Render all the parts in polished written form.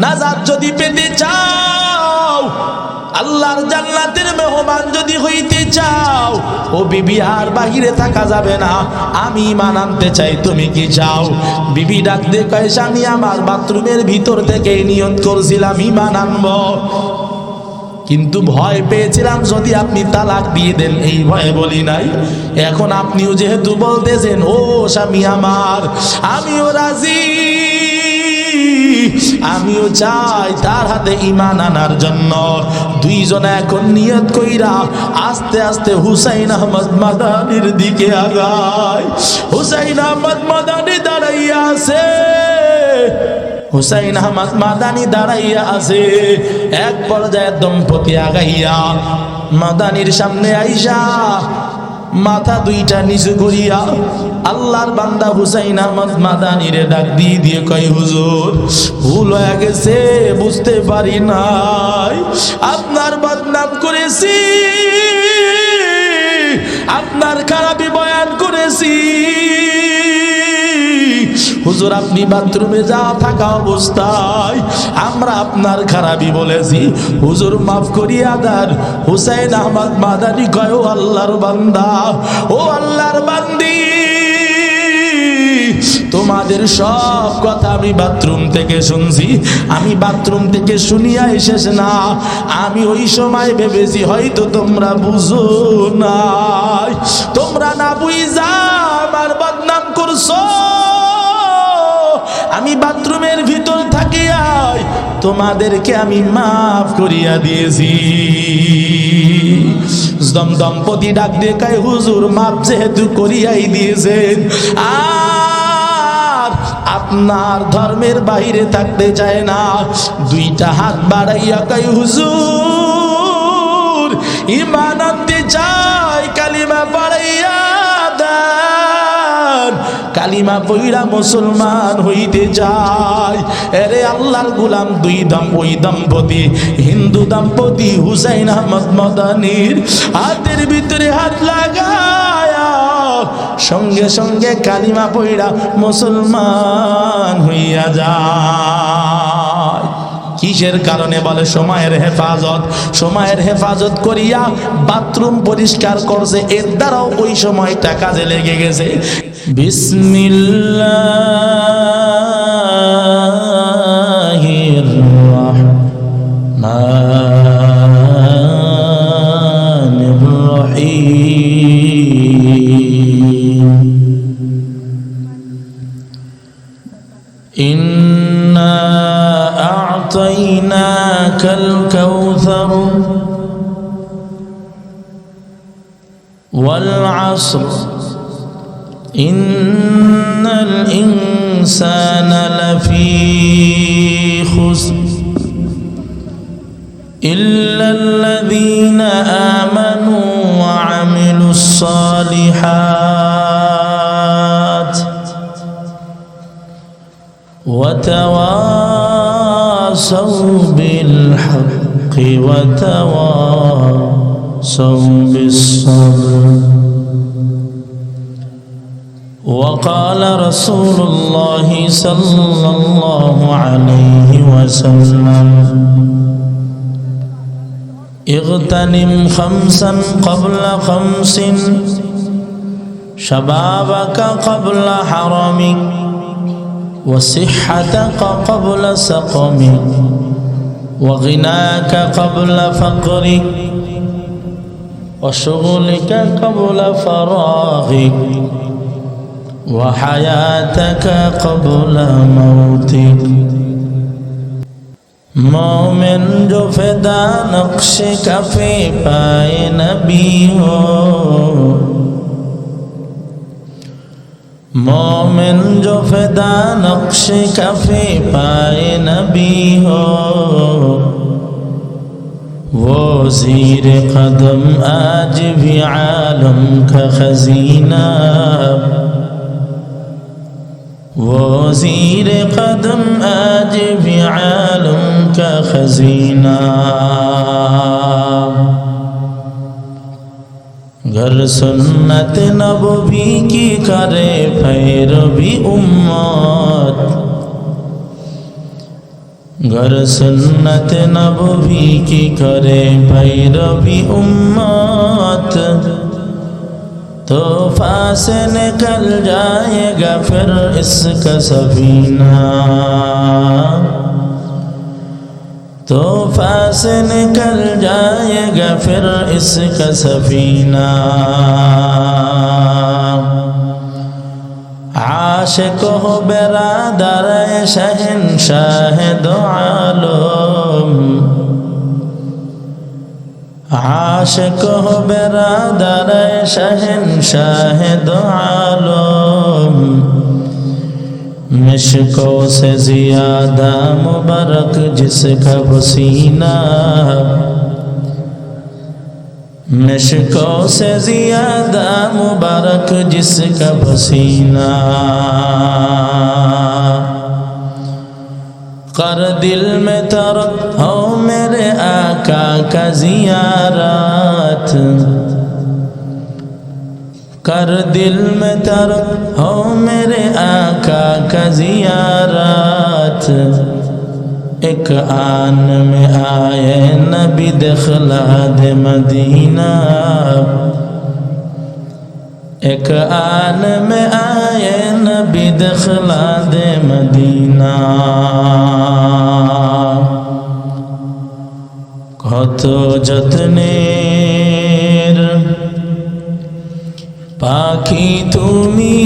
নাজাত যদি পেতে চাও, আল্লাহর জান্নাতের মেহমান যদি হইতে চাও, ও বিবি আর বাহিরে থাকা যাবে না, আমি ঈমান আনতে চাই, তুমি কি চাও? বিবি ডাক দিয়ে কয়, স্বামী আমার বাথরুমের ভিতর থেকে নিয়ত করছিলাম ঈমান আনবো, কিন্তু ভয় পেয়েছিলাম যদি আপনি তালাক দিয়ে দেন, এই ভয়ে বলি নাই। এখন আপনিও যেহেতু বলতেছেন, ও স্বামী আমার, আমিও রাজি, আমিও চাই তার হাতে ঈমান আনার জন্য। দুইজনে এখন নিয়ত কইরা আস্তে আস্তে হুসাইন আহমদ মাদানির দিকে আগায়। হুসাইন আহমদ মাদানি দাঁড়াইয়া আছে, হুসাইন আহমদ মাদানি দাঁড়াইয়া আছে। এক পর্যায়ে দম্পতি আগাইয়া মাদানির সামনে আইসা মাথা দুইটা নিচু করিয়া আল্লাহর বান্দা হুসাইন আহমদ মাদানিরে ডাক দিয়ে দিয়ে কয়, হুজুর ভুল হয়ে গেছে, বুঝতে পারি নাই, আপনার বদনাম করেছি, আপনার খারাপি বয়ান করেছি। হুজুর আপনি বাথরুমে যা থাকা অবস্থায় আমরা আপনার খারাপি বলেছি, হুজুর মাফ করিয়া দেন। হুসাইন আহমদ মাদানি কয়, ও আল্লাহর বান্দা, ও আল্লাহর বান্দি, তোমাদের সব কথা আমি বাথরুম থেকে শুনছি। আমি বাথরুম থেকে শুনিয়া শেষ না, আমি ওই সময় ভেবেছি হয়তো তোমরা বুঝো নাই, তোমরা না বুঝা আমার বদনাম করছো। আমি বাথরুমের ভিতর থাকিয়া তোমাদেরকে আমি মাফ করিয়া দিয়েছি। দম্পতি ডাক দিয়ে কয়, হুজুর মাফ যেহেতু করিয়াই দিয়েছেন, আর আপনার ধর্মের বাইরে থাকতে চায় না। দুইটা হাত বাড়াইয়া কয়, হুজুর ঈমান আনতে চাই, কালিমা পড়াইয়া দেন, কালিমা পইরা মুসলমান হইতে যায়। এরে আল্লাহর গোলাম, ওই দম্পতি, হিন্দু দম্পতি হুসাইন আহমদ মাদানির হাতের ভিতরে হাত লাগায়া সঙ্গে সঙ্গে কালিমা পইরা মুসলমান হইয়া যায়। কিসের কারণে? বলে সময়ের হেফাজত। সময়ের হেফাজত করিয়া বাথরুম পরিষ্কার করছে, এর দ্বারাও ওই সময়টা কাজে লেগে গেছে। বিসমিল্লাহির রাহমানির রহিম। ইন্না আ'তাইনাকাল কাউসার ওয়াল আসর ইন্নাল ইনসানা লাফি খুসর ইল্লাল্লাযীনা আমানু ওয়া আমিলুস সালিহাত ওয়া তাওয়াসাউ বিল হাক্কি ওয়া তাওয়াসাউ বিস সাবর। وقال رسول الله صلى الله عليه وسلم اغتنم خمسا قبل خمس شبابك قبل حرمك وصحتك قبل سقمك وغناك قبل فقرك وشغلك قبل فراغك وحياتك قبل موتك। मोमिन जो फिदा नक्श कफे पाए नबी हो, मोमिन जो फिदा नक्श कफे पाए नबी हो, वो ज़ीर कदम आज भी आलम का खजीना, वो ज़ीर कदम आज भी आलम का खजीना। घर सुन्नत नबवी की करे पैरवी उम्मत, गर सुन्नत नबवी की करे पैरवी उम्मत तोहफा से निकल जाएगा फिर इसका सफीना, तोहफा से निकल जाएगा फिर इसका सफीना। आशिक हो बिरादर शहंशाह दो आलम, आशिक हो बिरादर शहंशाह दो आलम, मिश्कों से ज़्यादा मुबारक जिसका पसीना, मिश्कों से ज़्यादा मुबारक जिसका पसीना। कर दिल में तरक हो मेरे आका का ज़ियारत, कर दिल में तरक हो मेरे आका का ज़ियारत। एक आन में आए नबी दिखला दे मदीना, एक आन में आए नबी दिखला दे मदीना। कत যত্নের পাখি তুমি,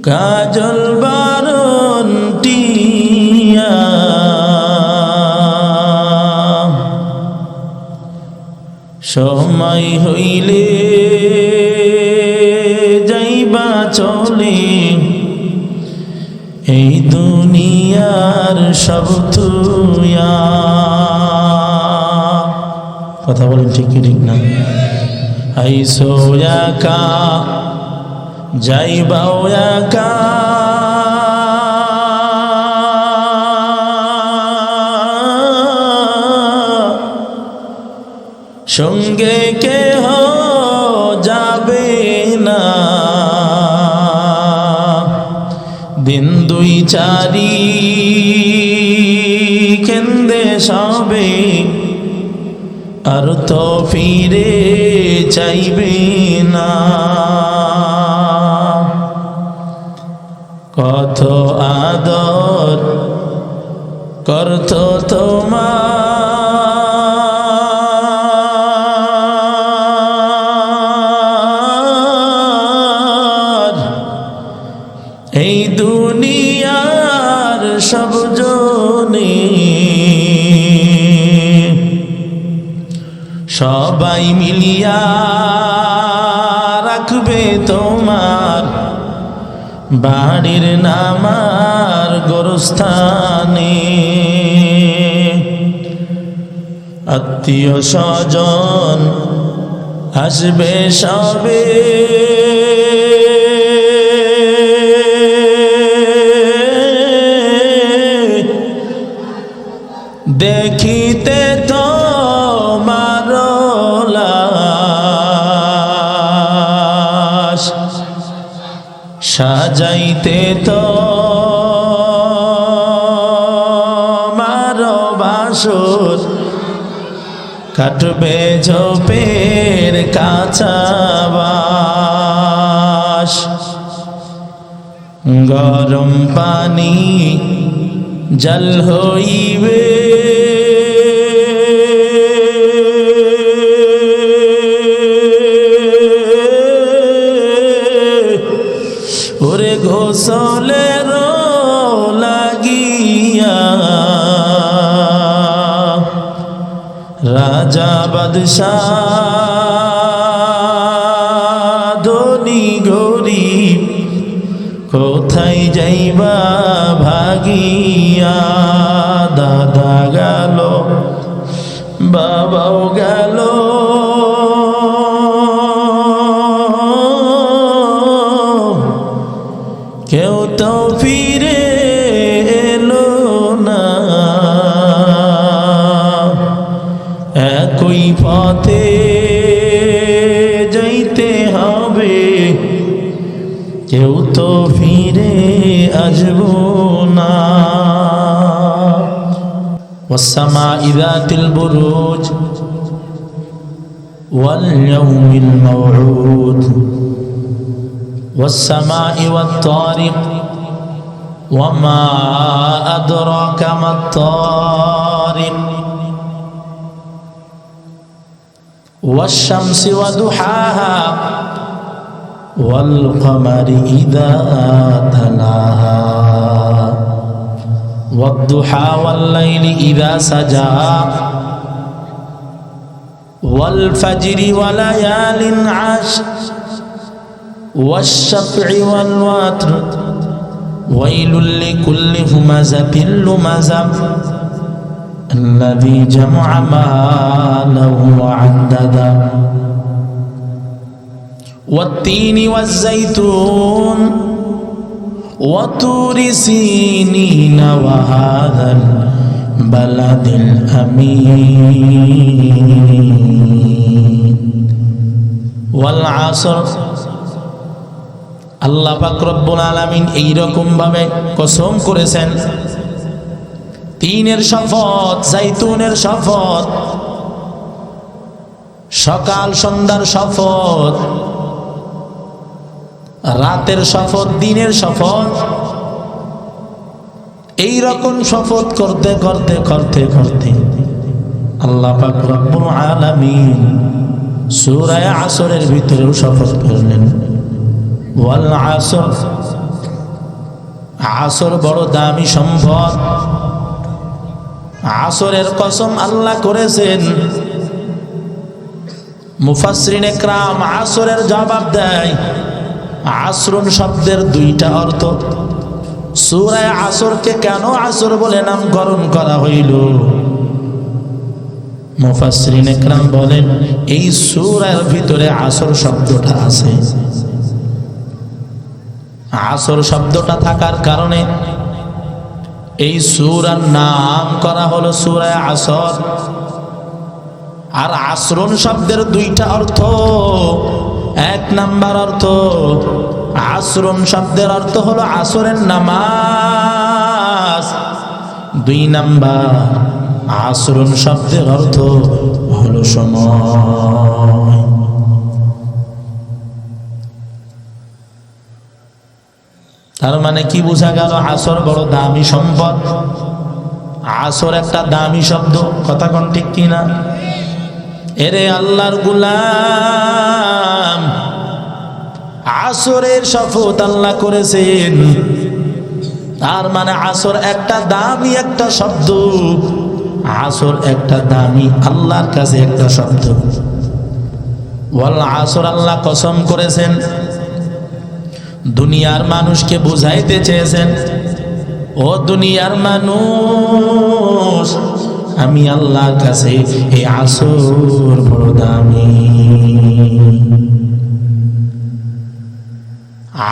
কাজল বারণ টিয়া, সময় হইলে যাইবা চলে, এই দুনিয়ার সব তুইয়া। কথা বলেন ঠিক কি ঠিক না? আইসো একা যাইবাও একা, সঙ্গে কেহ যাবে না। দিন দুই চারি কেন্দে সবে, আর তো ফিরে চাইবে না। কত আদর করত তোমার, এই দুনিয়ার সব জনে সবাই মিলিয়া রাখবে তোমার বাড়ির নামার গোরস্থানে। আত্মীয় স্বজন আসবে সবে, দেখিতে তোমার লাশ, সাজাইতে তোমার বাসর, কাটবে ঝোপের কাঁচা বাস। গরম পানি জল হইবে, ওরে গোসলের লাগিয়া রাজা বাদশাহ ধনী গরিব কোথায় যাইবা ভাগিয়া। দাদা গেল বাবাও গেল, কেউ তো ফিরে এলো না। একই পথে যাইতে হবে কেউ তো ফিরে আসবো না। والسماء ذات البروج واليوم الموعود والسماء والطارق وما أدراك ما الطارق والشمس وضحاها والقمر إذا تلاها والضحى والليل إذا سجى والفجر وليال عشر والشفع والوتر ويل لكل همزة لمزة الذي جمع مالا وعددا والتين والزيتون وطور سينين وهذا البلد الأمين والعصر আল্লাহ পাক রব্বুল আলামিন এই রকম ভাবে কসম করেছেন। তিনের শপথ, জাইতুনের শপথ, সকাল সন্ধ্যার শপথ, রাতের শপথ, দিনের শপথ, এই রকম শপথ করতে করতে করতে করতে আল্লাহ পাক রব্বুল আলামিন সূরা আসরের ভিতরেও শপথ করলেন। ওয়াল আসর, আসর বড় দামি সম্পদ। আসরের কসম আল্লাহ করেছেন। মুফাসসিরিন ইকরাম আসরের জবাব দেয়, আসরুন শব্দের দুইটা অর্থ। সূরা আসরকে কেন আসর বলে নামকরণ করা হইল? মুফাসসিরিন ইকরাম বলেন, এই সূরার ভিতরে আসর শব্দটা আছে। আসর শব্দটা থাকার কারণে এই সূরার নাম করা হলো সূরা আসর। আর আসরুন শব্দের দুইটা অর্থ। এক নাম্বার অর্থ, আসরুন শব্দের অর্থ হলো আসরের নামাজ। দুই নাম্বার, আসরুন শব্দের অর্থ হলো সময়। তার মানে কি বোঝা গেল? আসর বড় দামি সম্পদ। আসর একটা দামি শব্দ। কথা কোন ঠিক কিনা? এরে আল্লাহর গোলাম, আসরের শপথ আল্লাহ করেছেন। তার মানে আসর একটা দামি একটা শব্দ। আসর একটা দামি আল্লাহর কাছে একটা শব্দ। ওয়াল আসর আল্লাহ কসম করেছেন। দুনিয়ার মানুষকে বুঝাইতে চেয়েছেন, ও দুনিয়ার মানুষ, আমি আল্লাহর কাছে এই আসর বড় দামি।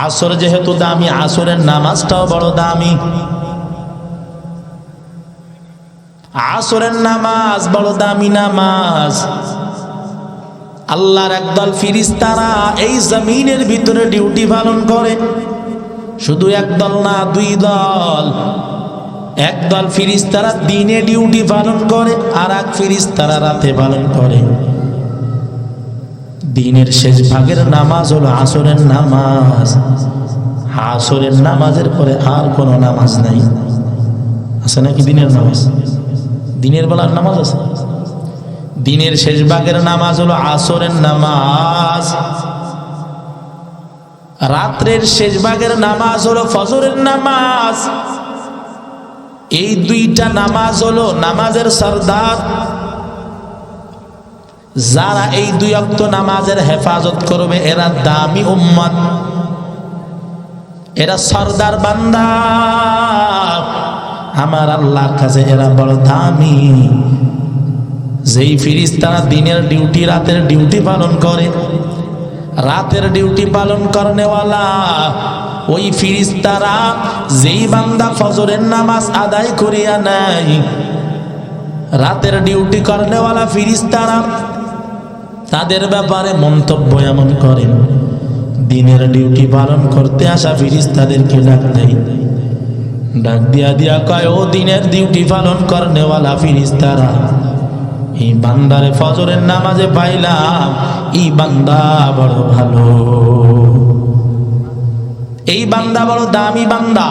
আসর যেহেতু দামি, আসরের নামাজটাও বড় দামি। আসরের নামাজ বড় দামি নামাজ। আল্লাহর একদল ফেরেশতারা এই জমিনের ভিতরে ডিউটি পালন করে। শুধু একদল না, দুই দল। একদল ফেরেশতারা দিনে ডিউটি পালন করে, আর এক ফেরেশতারা রাতে পালন করে। দিনের শেষ ভাগের নামাজ হলো আসরের নামাজ। আসরের নামাজের পরে আর কোনো নামাজ নাই। আছে নাকি দিনের নামাজ? দিনের বেলার নামাজ আছে। দিনের শেষ ভাগের নামাজ হলো আসরের নামাজ। রাত্রের শেষ ভাগের নামাজ হলো ফজরের নামাজ। এই দুইটা নামাজ হলো নামাজের সরদার। যারা এই দুই ওয়াক্ত নামাজের হেফাজত করবে, এরা দামি উম্মত, এরা সরদার বান্দা। আমার আল্লাহর কাছে এরা বড় দামি। যেই ফেরেশতারা দিনের ডিউটি রাতের ডিউটি পালন করে, রাতের ডিউটি পালন করনেওয়ালা ওই ফেরেশতারা যেই বান্দা ফজরের নামাজ আদায় করিয়া নেয়, রাতের ডিউটি করনেওয়ালা ফেরেশতারা তাদের ব্যাপারে মন্তব্য এমন করেন, দিনের ডিউটি পালন করতে আসা ফেরেশতাদেরকে ডাক দেয়, ডাক দিয়া দিয়া কয়, ও দিনের ডিউটি পালন করনেওয়ালা ফেরেশতারা, এই বান্দারে ফজরের নামাজে পাইলাম, এই বান্দা বড় ভালো, এই বান্দা বড় দামি বান্দা,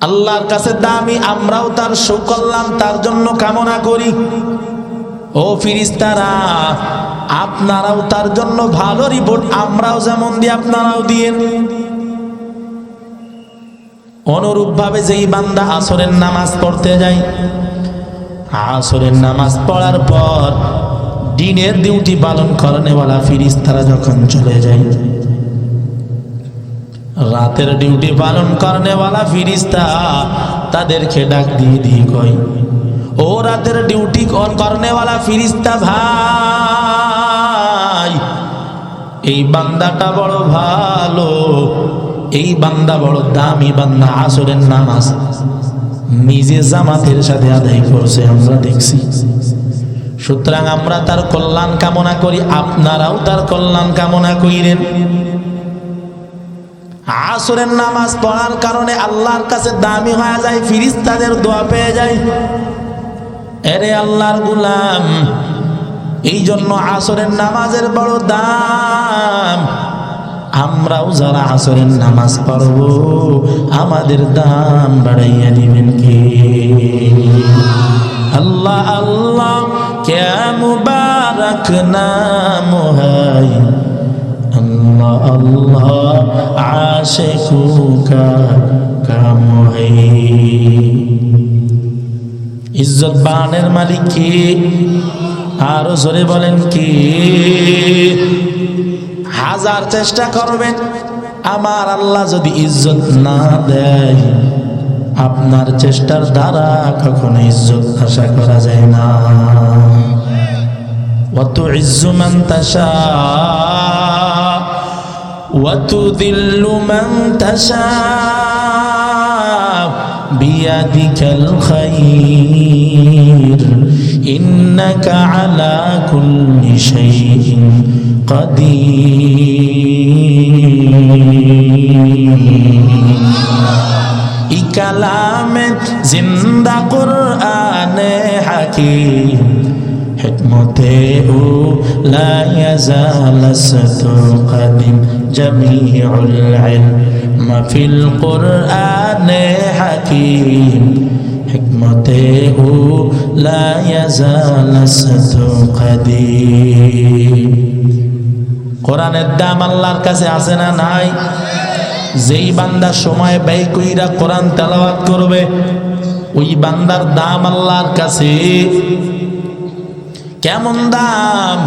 আল্লাহর কাছে দামি, আমরাও তার সুকল্যাণ তার জন্য কামনা করি। ও ফেরেশতারা, আপনারাও তার জন্য ভালো রিপোর্ট আমরাও যেমন দিই আপনারাও দিয়েন। অনুরূপ ভাবে যেই বান্দা আসরের নামাজ পড়তে যায়, আসরের নামাজ পড়ার পর দিনের ডিউটি পালন করনেওয়ালা ফেরেশতারা যখন চলে যায়, রাতের ডিউটি পালন করনেওয়ালা ফেরেশতা তাদেরকে ডাক দিয়ে দিয়ে কয়, ও রাতের ডিউটি করনেওয়ালা ফেরেশতা ভাই, এই বান্দাটা বড় ভালো, এই বান্দা বড় দামি বান্দা, আসরের নামাজ নিজে জামাতের সাথে আদায় করছে, আমরা দেখছি। সুতরাং আমরা তার কল্যাণ কামনা করি, আপনারাও তার কল্যাণ কামনা করিলেন। আসরের নামাজ পড়ার কারণে আল্লাহর কাছে দামি হয়ে যায়, ফেরেশতাদের দোয়া পেয়ে যায়। এরে আল্লাহর গোলাম, এই জন্য আসরের নামাজের বড় দাম। আমরাও যারা আসরের নামাজ পড়ব, আমাদের দাম বাড়াইয়া দিবেন কে? আল্লাহ আল্লাহ ক্যা মুবারক নাম হ্যায়, আল্লাহ আল্লাহ আশিকু কা কাম হ্যায়। ইজ্জত বানের মালিক কে? আরো জোরে বলেন কে? হাজার চেষ্টা করবেন, আমার আল্লাহ যদি ইজ্জত না দেয়, আপনার চেষ্টার দ্বারা কখনো ইজ্জত আশা করা যায় না। ওয়া তুইজ্জু মান তাশা ওয়া তুযিল্লু মান তাশা বিয়াদিকাল খায়র ইন্নাকা আলা কুল্লি শাইইন কাদির। কালামে জিন্দা কুরআনে হাকিম, হিকমতে ও লা ইয়াজাল সাতু কাদিম, জামিউল ইলম ফিল কুরআনে হাকিম, হিকমতে ও লা ইয়াজাল সাতু কাদিম। কোরআনের দাম আল্লাহর কাছে আছে না নাই? যেই বান্দা সময় ব্যয় কইরা কোরআন তেলাওয়াত করবে, ওই বান্দার দাম আল্লাহর কাছে কেমন দাম?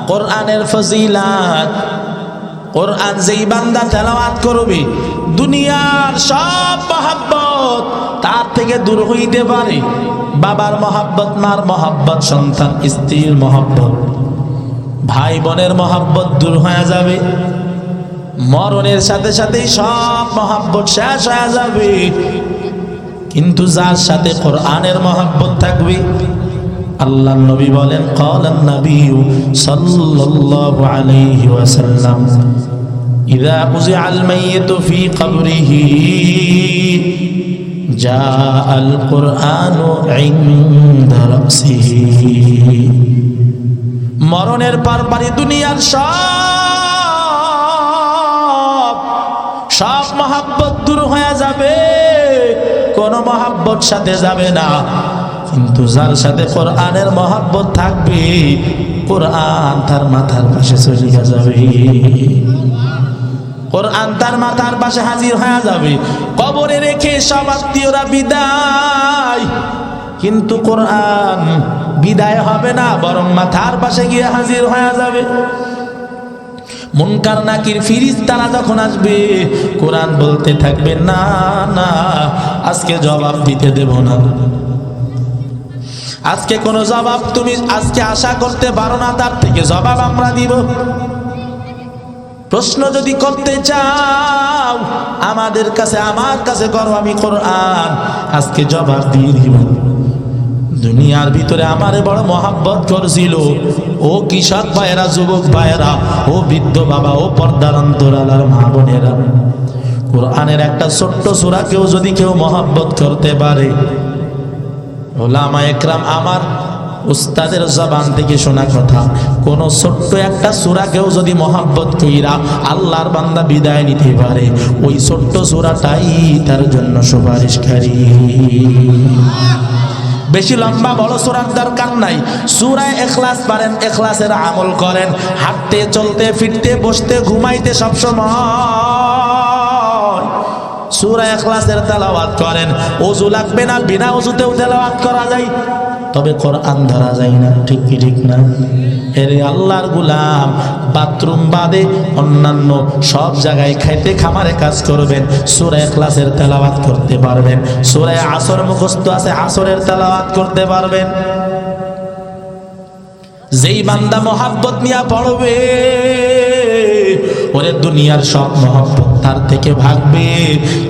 কোরআনের ফজিলাত, কোরআন যেই বান্দা তেলাওয়াত করবে, দুনিয়ার সব মহব্বত তার থেকে দূর হইতে পারে। বাবার মহব্বত, মার মহব্বত, সন্তান স্ত্রীর মহব্বত, ভাই বোনের মহব্বত দূর হয়ে যাবে। মরণের সাথে সাথেই সব মহব্বত শেষ হয়ে যাবে। কিন্তু যার সাথে কোরআনের মহব্বত থাকবে, আল্লাহর নবী বলেন, ক্বালান নবী সাল্লাল্লাহু আলাইহি ওয়াসাল্লাম, ইযা উযিআল মাইয়িতু ফি কবরিহি জাআল কুরআনু ইনদা রাসিহি। মরণের পরপরই দুনিয়ার সব মহব্বত দূর হয়ে যাবে, কোন মহব্বত সাথে যাবে না। কিন্তু যার সাথে কোরআনের মহব্বত থাকবে, কোরআন তার মাথার পাশে চলে যাবে, কোরআন তার মাথার পাশে হাজির হয়ে যাবে। কবরে রেখে সব আত্মীয়রা বিদায়, কিন্তু কোরআন বিদায় হবে না, বরং মাথার পাশে গিয়ে হাজির হয়ে যাবে। মুনকার নাকির ফেরেশতারা যখন আসবে, কোরআন বলতে থাকবে, না না, আজকে জবাব দিতে দেব না, আজকে কোনো জবাব তুমি আজকে আশা করতে পারো না, তার থেকে জবাব আমরা দিব। প্রশ্ন যদি করতে চাও আমাদের কাছে, আমার কাছে করো, আমি কোরআন আজকে জবাব দিয়ে দিব। দুনিয়ার ভিতরে আমারে বড় মহাব্বত করছিল। ও কৃষক ভাইয়েরা, যুবক ভাইয়েরা, ও বৃদ্ধ বাবা, ও পর্দার অন্তরালার মা বোনেরা, কোরআনের একটা ছোট্ট সূরা কেউ যদি কেউ মহাব্বত করতে পারে, উলামা একরাম, আমার উস্তাদের জবান থেকে শোনা কথা, কোন ছোট্ট একটা সূরা কেউ যদি মহাব্বত কইরা আল্লাহর বান্দা বিদায় নিতে পারে, ওই ছোট্ট সূরাটাই তার জন্য সুপারিশকারী। বেশি লম্বা বড় সূরার দরকার নাই। সূরা ইখলাস পারেন, ইখলাসের আমল করেন, হাঁটতে চলতে ফিরতে বসতে ঘুমাইতে সব সময় সূরা ইখলাসের তেলাওয়াত করেন। ওযু লাগবে না, বিনা ওযুতেও তেলাওয়াত করা যায়, তবে কোরআন ধরা যায় না। ঠিক কি ঠিক না? এরে আল্লাহর গোলাম, বাথরুম বাদে অন্যান্য সব জায়গায় খাইতে খামারে কাজ করবেন, সূরা ইখলাসের তেলাওয়াত করতে পারবেন। সূরা আসর মুখস্থ আছে, আসরের তেলাওয়াত করতে পারবেন। যেই বান্দা মহাব্বত নিয়ে পড়বে, ওরে দুনিয়ার সব মহাব্বত তার থেকে ভাগবে,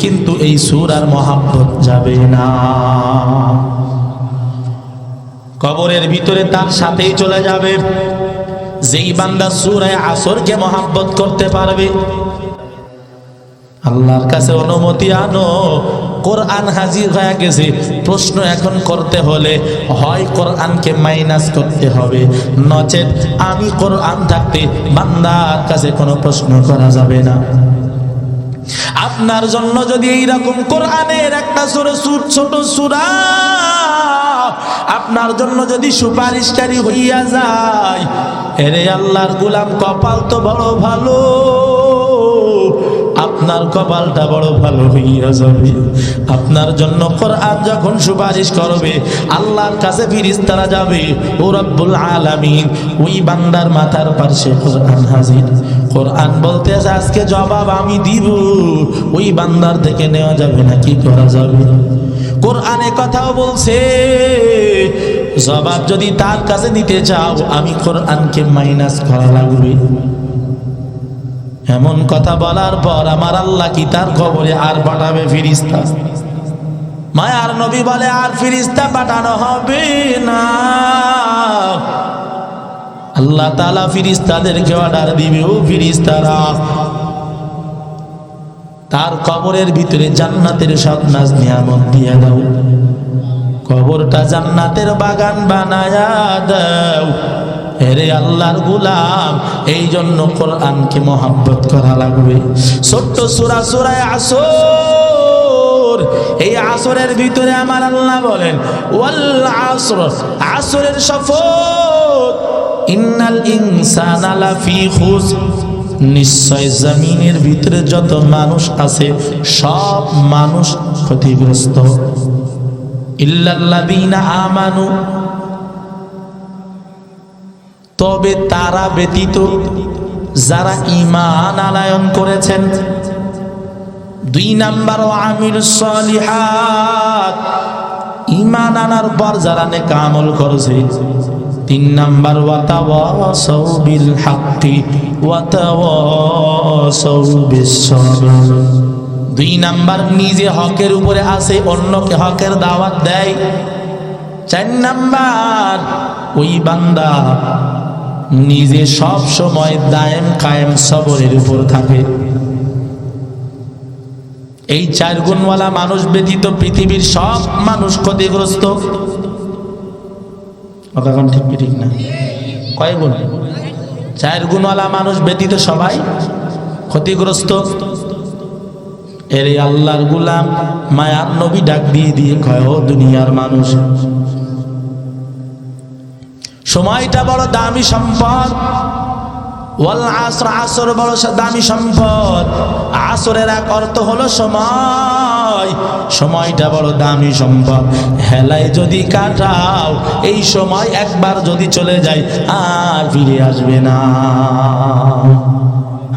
কিন্তু এই সূরার মহাব্বত যাবে না। কবরের ভিতরে তার সাথেই চলে যাবে। যেই বান্দা সূরা আসরকে মহাব্বত করতে পারবে, আল্লাহর কাছে অনুমতি আনো, কোরআন হাজির হয়ে গেছে। প্রশ্ন এখন করতে হলে হয় কোরআনকে মাইনাস করতে হবে, নচেত আমি কোরআন থাকতে বান্দার কাছে কোনো প্রশ্ন করা যাবে না। আপনার জন্য যদি এইরকম কোরআনের একটা ছোট সূরা আপনার জন্য যদি সুপারিশকারী হইয়া যায়, এরে আল্লাহর গোলাম, কপাল তো বড় ভালো, আপনার কপালটা বড় ভালো হইয়া যাবে। আপনার জন্য কোরআন যখন সুপারিশ করবে, আল্লাহর কাছে ফেরেশতারা যাবে, ও রব্বুল আলামিন, ওই বান্দার মাথার পাশে কোরআন হাজির। কোরআন বলতেছে আজকে জবাব আমি দিব, ওই বান্দার থেকে নেওয়া যাবে না, কি করা যাবে? কোরআনে কথাও বলছে, জবাব যদি তার কাছে নিতে চাও, আমি কোরআনকে মাইনাস করা লাগবে। এমন কথা বলার পর আমার আল্লাহ কি তার কবরে আর পাঠাবে ফেরেশতা? মায়ার নবী বলে আর ফেরেশতা পাঠানো হবে না। আল্লাহ তাআলা ফেরেশতাদেরকে অর্ডার দিবে, ও ফেরেশতারা, তার কবরের ভিতরে জান্নাতের সব নাজ নিয়ামত দিয়ে দাও, কবরটা জান্নাতের বাগান বানায়া দাও। এরে আল্লাহর গোলাম, এই জন্য কোরআনকে মহাব্বত করা লাগবে। ছোট্ট সূরা, সূরা আসর, এই আসরের ভিতরে আমার আল্লাহ বলেন ওয়াল আসর, আসরের শপথ, ইন্নাল ইনসানা লাফি খুসর, নিশ্চয় জমিনের ভিতরে যত মানুষ আছে সব মানুষ ক্ষতিগ্রস্ত, ইল্লাল্লাযীনা আমানু, তবে তারা ব্যতীত যারা ঈমান আনয়ন করেছেন। 2 নাম্বার ওয়া আমিলুস সলিহাত, ঈমান আনার পর যারা নেক আমল করেছে। 3 নাম্বার ওয়া তাওয়াসাউ বিল হাক্কি ওয়া তাওয়াসাউ বিস সবর, 2 নাম্বার নিজে হকের উপরে আছে, অন্যকে হকের দাওয়াত দেয়। 4 নাম্বার ওই বান্দা নিজে সব সময় দায়েম কায়েম সবরের উপর থাকে। এই 4 গুণওয়ালা মানুষ ব্যতীত পৃথিবীর সব মানুষ ক্ষতিগ্রস্ত। কথা কোন ঠিক ঠিক না? কয় গুণ? 4 গুণওয়ালা মানুষ ব্যতীত সবাই ক্ষতিগ্রস্ত। এরে আল্লাহর গোলাম, মায়ার নবী ডাক দিয়ে দিয়ে কয়, ও দুনিয়ার মানুষ, সময়টা বড় দামি সম্পদ। ওয়াল আসর, আসর বড় দামি সম্পদ। আসরের এক অর্থ হলো সময়, সময়টা বড় দামি সম্পদ। হেলায় যদি কাটাও, এই সময় একবার যদি চলে যায় আর ফিরে আসবে না।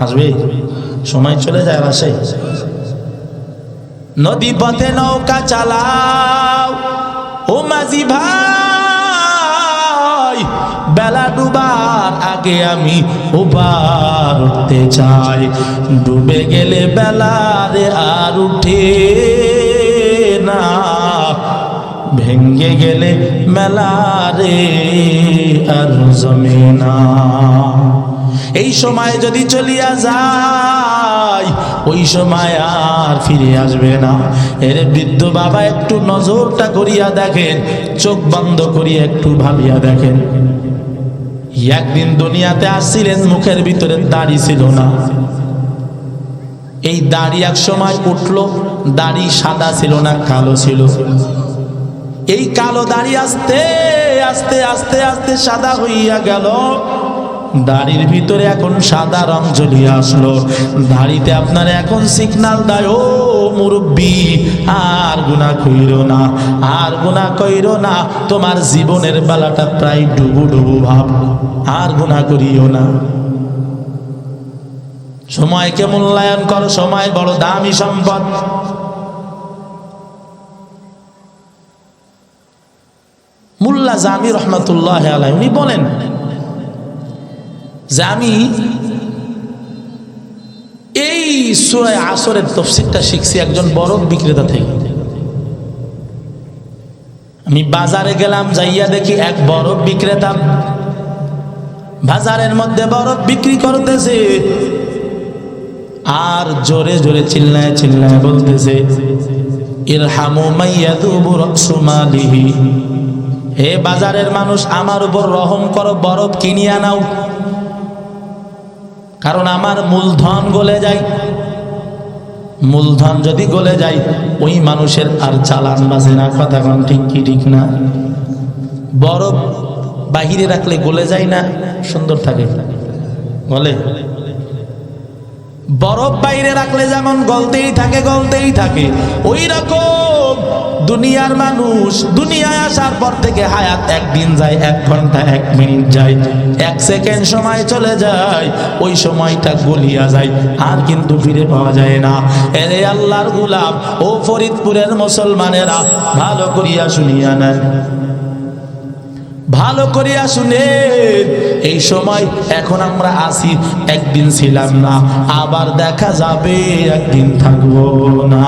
আসবে? সময় চলে যায় আর আসে? নদী পথে নৌকা চালাও, ও মাঝি ভাই, বেলা ডুবার আগে আমি ওপার উঠতে চাই। ডুবে গেলে বেলা রে আর উঠে না, ভেঙ্গে গেলে মেলারে আর জমিনা। এই সময় যদি চলিয়া যায় ওই সময় আর ফিরে আসবে না। এর বৃদ্ধ বাবা একটু নজরটা করিয়া দেখেন, চোখ বন্ধ করিয়া একটু ভাবিয়া দেখেন। একদিন দুনিয়াতে আসছিলেন, মুখের ভিতরে দাড়ি ছিল না। এই দাড়ি এক সময় উঠলো, দাড়ি সাদা ছিল না কালো ছিল। এই কালো দাড়ি আস্তে আস্তে আস্তে আস্তে সাদা হইয়া গেল। দাড়ির ভিতরে এখন সাদা রং জ্বলিয়া আসলো। দাড়িতে আপনার এখন সিগনাল দেয়, ও মুরব্বী আর গুনাহ কইরো না, আর গুনাহ কইরো না, তোমার জীবনের বেলাটা প্রায় ডুবু ডুবু ভাব, আর গুনাহ করিও না। সময়কে মূল্যায়ন করো, সময় বড় দামি সম্পদ। মুল্লা জামি রহমাতুল্লাহ আলাইহি উনি বলেন যে আমি এই সূরা আসরের তাফসীরটা শিখছি একজন বরফ বিক্রেতা থেকে। আমি বাজারে গেলাম, যাইয়া দেখি এক বরফ বিক্রেতা বাজারের মধ্যে বরফ বিক্রি করতেছে, আর জোরে জোরে চিল্লায় চিল্লায় বলতেছে, ইরহামু মাইয়াযুবু রাসু মালিহি, হে বাজারের মানুষ আমার উপর রহম করো, বরফ কিনিয়া নাও, কারণ আমার মূলধন গলে যায়। মূলধন যদি গলে যায় ওই মানুষের আর চালান বাজে না। কথা কোন ঠিক কি ঠিক না? বরফ বাহিরে রাখলে গলে যায় না, সুন্দর থাকে, গলে। বরফ বাইরে রাখলে যেমন গলতেই থাকে গলতেই থাকে, ওই রকম দুনিয়ার মানুষ দুনিয়ায় আসার পর থেকে হায়াত একদিন যায়, 1 ঘন্টা 1 মিনিট যায়, 1 সেকেন্ড সময় চলে যায়, ওই সময়টা গলিয়া যায়, আর কিন্তু ফিরে পাওয়া যায় না। এরে আল্লাহর গোলাম ও ফরিদপুরের মুসলমানেরা, ভালো করিয়া শুনিয়া নেন, ভালো করিয়া শুনে, এই সময় এখন আমরা আছি, একদিন ছিলাম না, আবার দেখা যাবে, একদিন থাকবো না।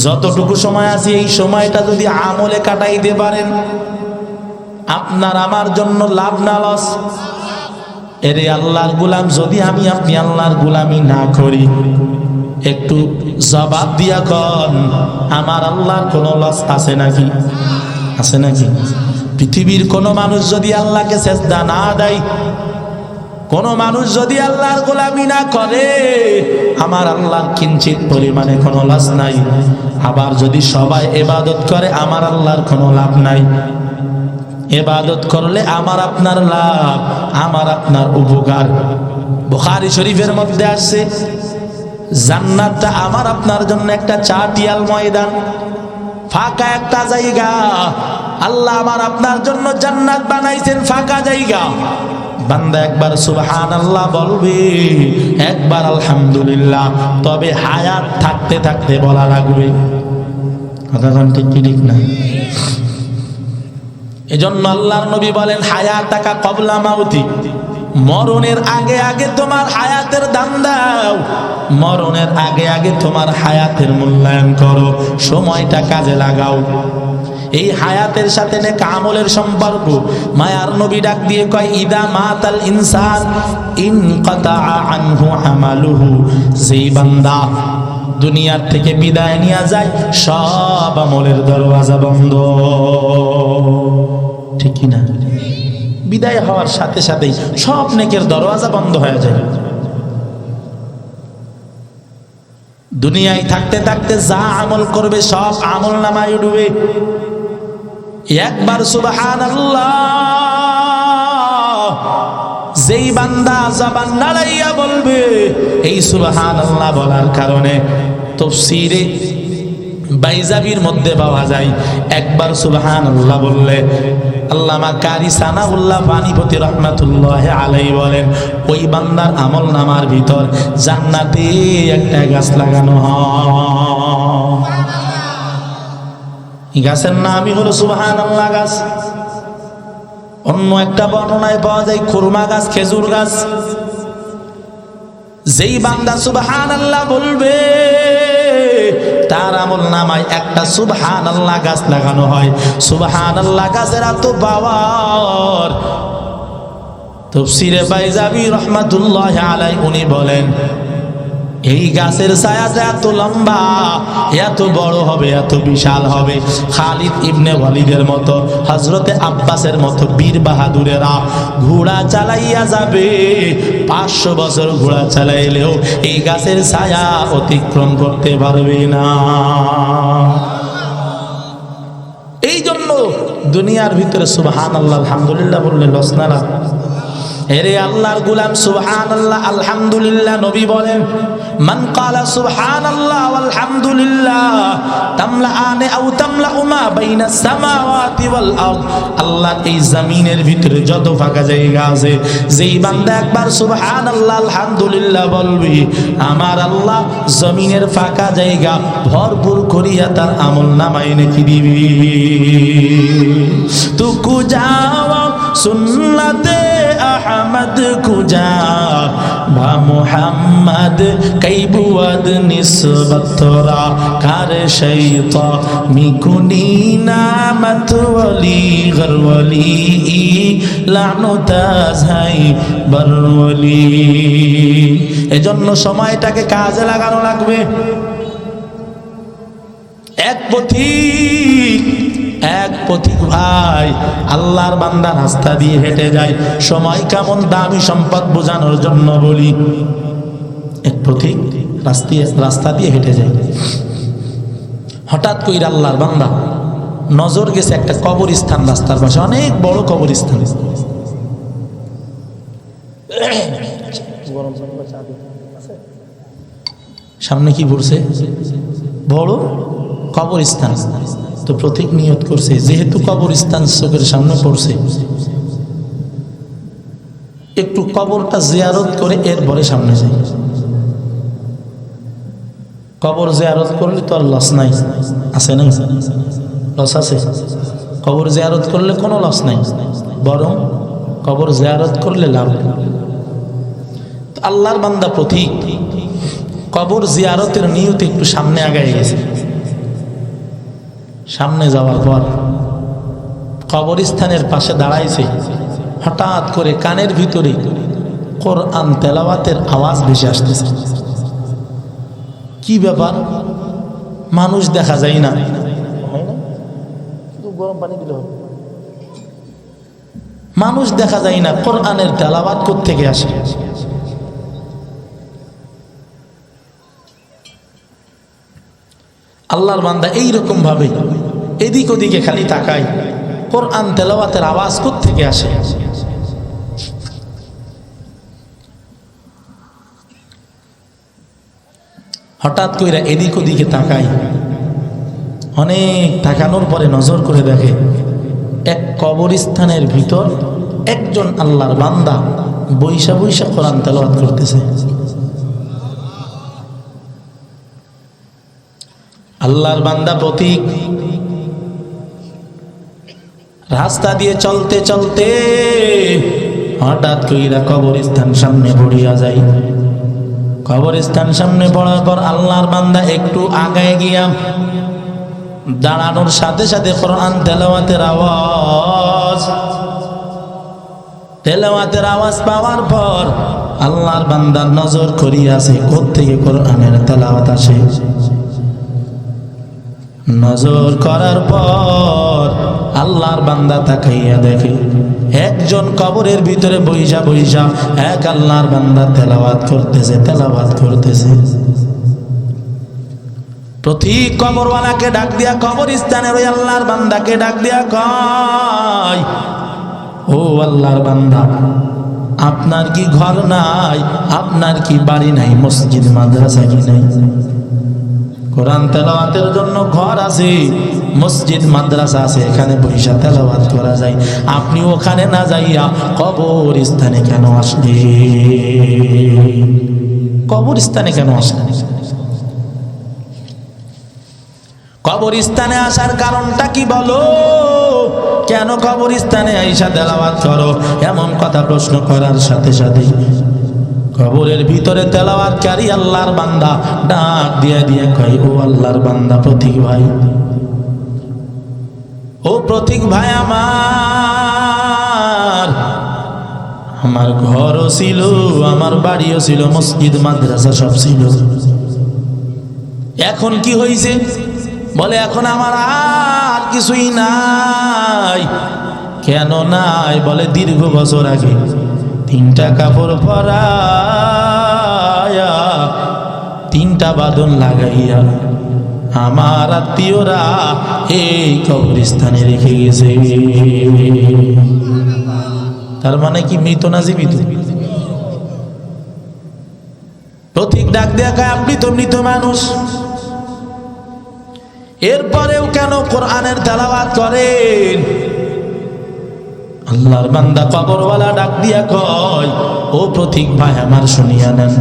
যতটুকু সময় আছি এই সময়টা যদি আমলে কাটাইতে পারেন, আপনার আমার জন্য লাভ না লস? এরে আল্লাহর গোলাম, যদি আমি আপনি আল্লাহর গোলামি না করি, একটু জবাব দিয়া কন, আমার আল্লাহর কোনো লস আছে নাকি? আছে নাকি? পৃথিবীর কোন মানুষ যদি আল্লাহকে সেজদা না দেয়, কোন মানুষ যদি আল্লাহর গোলামি না করে, আমার আল্লাহর কিঞ্চিত পরিমাণে কোনো লাভ নাই। আবার যদি সবাই ইবাদত করে, আমার আল্লাহর কোনো লাভ নাই। ইবাদত করলে আমার আপনার লাভ, আমার আপনার উপকার। বুখারী শরীফের মধ্যে আসছে, জান্নাতটা আমার আপনার জন্য একটা চাটিয়াল ময়দান, ফাঁকা একটা জায়গা। আল্লাহ আমার আপনার জন্য জান্নাত বানাইছেন ফাঁকা জায়গা। বান্দা একবার সুবহানাল্লাহ বলবে, একবার আলহামদুলিল্লাহ, তবে হায়াত থাকতে থাকতে বলা লাগবে। কথা ঠিক কি ঠিক না? এজন্য আল্লাহর নবী বলেন, হায়াতাকা ক্বাবলা মাউতি, মরণের আগে আগে তোমার হায়াতের দাম দাও, মরণের আগে আগে তোমার হায়াতের মূল্যায়ন করো, সময়টা কাজে লাগাও। এই হায়াতের সাথে নেক আমলের সম্পর্ক মায়ার নবী ডাক দিয়ে কয়, ইদা মাতাল ইনসান ইনকাতা আনহু আমালুহু, যেই বান্দা দুনিয়ার থেকে বিদায় নিয়ে যায়, সব আমলের দরওয়াজা বন্ধ। ঠিক কি না? বিদায় হওয়ার সাথে সাথেই সব নেকের দরওয়াজা বন্ধ হয়ে যায়। দুনিয়ায় থাকতে থাকতে যা আমল করবে সব আমল নামায় উঠবে। একবার সুবহানাল্লাহ যেই বান্দা জবান নাড়াইয়া বলবে, এই সুবহানাল্লাহ বলার কারণে তাফসীরে বাইজাবির মধ্যে পাওয়া যায়, একবার সুবহানাল্লাহ বললে আল্লামা কারি সানাউল্লাহ পানিপতি রাহমাতুল্লাহি আলাইহি বলেন, ওই বান্দার আমল নামার ভিতর জান্নাতে একটা গাছ লাগানো হয়। গাছের নামই হলো সুবহানাল্লাহ গাছ। অন্য একটা বর্ণনায় পাওয়া যায় খুরমা গাছ, খেজুর গাছ। যেই বান্দা সুবহানাল্লাহ বলবে তার আমল নামায় একটা সুবহানাল্লাহ গাছ লাগানো হয়। সুবহানাল্লাহ গাছের এত পাওয়ার, তাফসীরে বাইজাবি রাহমাতুল্লাহি আলাইহি উনি বলেন এই গাছের ছায়াটা এত লম্বা, এত বড় হবে, এত বিশাল হবে, খালিদ ইবনে ওয়ালিদের মতো, হযরতে আব্বাসের মতো বীর বাহাদুরেরা ঘোড়া চালাইয়া যাবে। 500 বছর ঘোড়া চালাইলেও এই গাছের ছায়া অতিক্রম করতে পারবে না। এই জন্য দুনিয়ার ভিতরে সুবহানাল্লাহ আলহামদুলিল্লাহ বললে লস না। এরে আল্লাহর গোলাম সুবহানাল্লাহ আলহামদুলিল্লাহ নবী বলেন মান ক্বালা সুবহানাল্লাহ আলহামদুলিল্লাহ তামলাআনে আও তামলাউ মা বাইনাস সামাওয়াতি ওয়াল আরদ। আল্লাহর এই জমিনের ভিতরে যত ফাঁকা জায়গা আছে, যেই বান্দা একবার সুবহানাল্লাহ আলহামদুলিল্লাহ বলবি, আমার আল্লাহ জমিনের ফাঁকা জায়গা ভরপুর করিয়া তার আমলনামায় নেকি দিবি। তুকু যাওয়া সুন্নতে আহমদ কুজা বা মুহাম্মদ কাইবুয়াদ নিসবতরা কার শাইতা মিকুনি নামত ওয়ালি গরওয়ালি লানুতাজ হাই বরওয়ালি। এজন্য সময়টাকে কাজে লাগানো লাগবে। এক পথিক ভাই আল্লাহর বান্দা রাস্তা দিয়ে হেঁটে যায়, সময় কেমন দামি সম্পদ বোঝানোর জন্য বলি। এক পথিক রাস্তা দিয়ে হেঁটে যায়, হঠাৎ করে আল্লাহর বান্দা নজর গেছে একটা কবরস্থান রাস্তার পাশে, অনেক বড় কবরস্থান। সামনে কি পড়ছে? বড় কবরস্থান। তো প্রতীক নিয়ত করছে, যেহেতু কবরস্থান চোখের সামনে পড়ছে, একটু কবরটা জিয়ারত করে এরপরে সামনে যাই। কবর জিয়ারত করলে তো আর লস নাই, আছে না? লস আছে? কবর জিয়ারত করলে কোনো লস নাই, বরং কবর জিয়ারত করলে লাভ। আল্লাহর বান্দা প্রতীক কবর জিয়ারতের নিয়তে একটু সামনে আগায় গেছে। সামনে যাওয়ার পর কবরস্থানের পাশে দাঁড়াইছে, হঠাৎ করে কানের ভিতরে কোরআন তেলাওয়াতের আওয়াজ ভেসে আসতেছে। কি ব্যাপার? মানুষ দেখা যায় না, গরম পানি দিলে হবে। মানুষ দেখা যায় না, কোরআনের তেলাওয়াত কোত্থেকে আসে? আল্লাহর বান্দা এইরকম ভাবে এদিক ওদিকে খালি তাকায়, কোরআন তেলাওয়াতের আওয়াজ কোত্থেকে আসে? হঠাৎ কইরা এদিক ওদিকে তাকায়, অনেক তাকানোর পরে নজর করে দেখে এক কবরস্থানের ভিতর একজন আল্লাহর বান্দা বৈশা বৈশা কোরআন তেলাওয়াত করতেছে। আল্লাহর বান্দা প্রতীক রাস্তা দিয়ে চলতে চলতে হঠাৎ কইরা কবরস্থান সামনে পড়িয়া যায়। কবরস্থান সামনে পড়ার পর আল্লাহর বান্দা একটু আগায় গিয়া দাঁড়ানোর সাথে সাথে কোরআন তেলাওয়াতের আওয়াজ পাওয়ার পর আল্লাহর বান্দার নজর করিয়াছে কোত্থেকে কোরআনের তেলাওয়াত আসে। নজর করার পর আল্লাহর বান্দা তাকাইয়া দেখে একজন কবরের ভিতরে বইসা বইসা এক আল্লাহর বান্দা তেলাওয়াত করতেছে। প্রতি কবরওয়ালাকে ডাক দিয়া কবরস্থানের ওই আল্লাহর বান্দাকে ডাক দিয়া কয়, ও আল্লাহর বান্দা, আপনার কি ঘর নাই? আপনার কি বাড়ি নাই? মসজিদ মাদ্রাসা কি নাই? কোরআন তেলাওয়াতের জন্য ঘর আছে, মসজিদ মাদ্রাসা আছে, এখানে বৈশা তেলাওয়াত করা যায়। আপনি ওখানে না যাইয়া কবরস্থানে কেন আসলেন? কবরস্থানে কেন আসলেন? কবরস্থানে আসার কারণটা কি বলো? কেন কবরস্থানে আইসা তেলাওয়াত করো? এমন কথা প্রশ্ন করার সাথে সাথে কবরের ভিতরে তেলাওয়াতকারী আল্লাহর বান্দা ডাক দিয়ে দিয়ে কয়, ও আল্লাহর বান্দা প্রতীক ভাই, ও প্রতীক ভাই, আমার ঘরও ছিল, আমার বাড়িও ছিল, মসজিদ মাদ্রাসা সব ছিল, এখন কি হয়েছে? বলে এখন আমার আর কিছুই নাই। কেন নাই? বলে দীর্ঘ বছর আগে 3টা কাপড় পরায়া 3টা বাঁধন লাগাইয়া আমার আত্মীয়রা এই কবরস্থানে রেখে গেছে। তার মানে কি মৃত না জীবিত? প্রতীক ডাক দেখায়, আপনি তো মৃত মানুষ, এরপরেও কেন কোরআনের তেলাওয়াত করেন? আল্লাহর বান্দা কবরওয়ালা ডাক দিয়া কয়, ও প্রতীক ভাই আমার শুনিয়া নেন,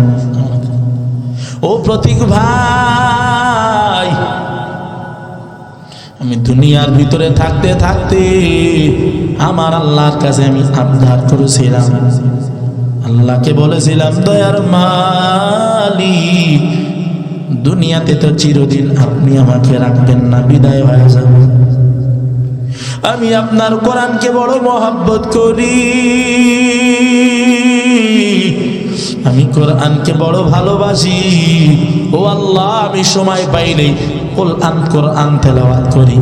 ও প্রতীক ভাই, আমি দুনিয়ার ভিতরে থাকতে থাকতে আমার আল্লাহর কাছে আমি আবদার করেছিলাম, আল্লাহকে বলেছিলাম, দয়ার মালিক, দুনিয়াতে তো চিরদিন আপনি আমাকে রাখবেন না, বিদায় হয়ে যাব, আমি আপনার কোরআনকে বড় মহব্বত করি, আমি কোরআনকে বড় ভালোবাসি, ও আল্লাহ আমি সময় পাইলেই কোরআন তেলাওয়াত করি,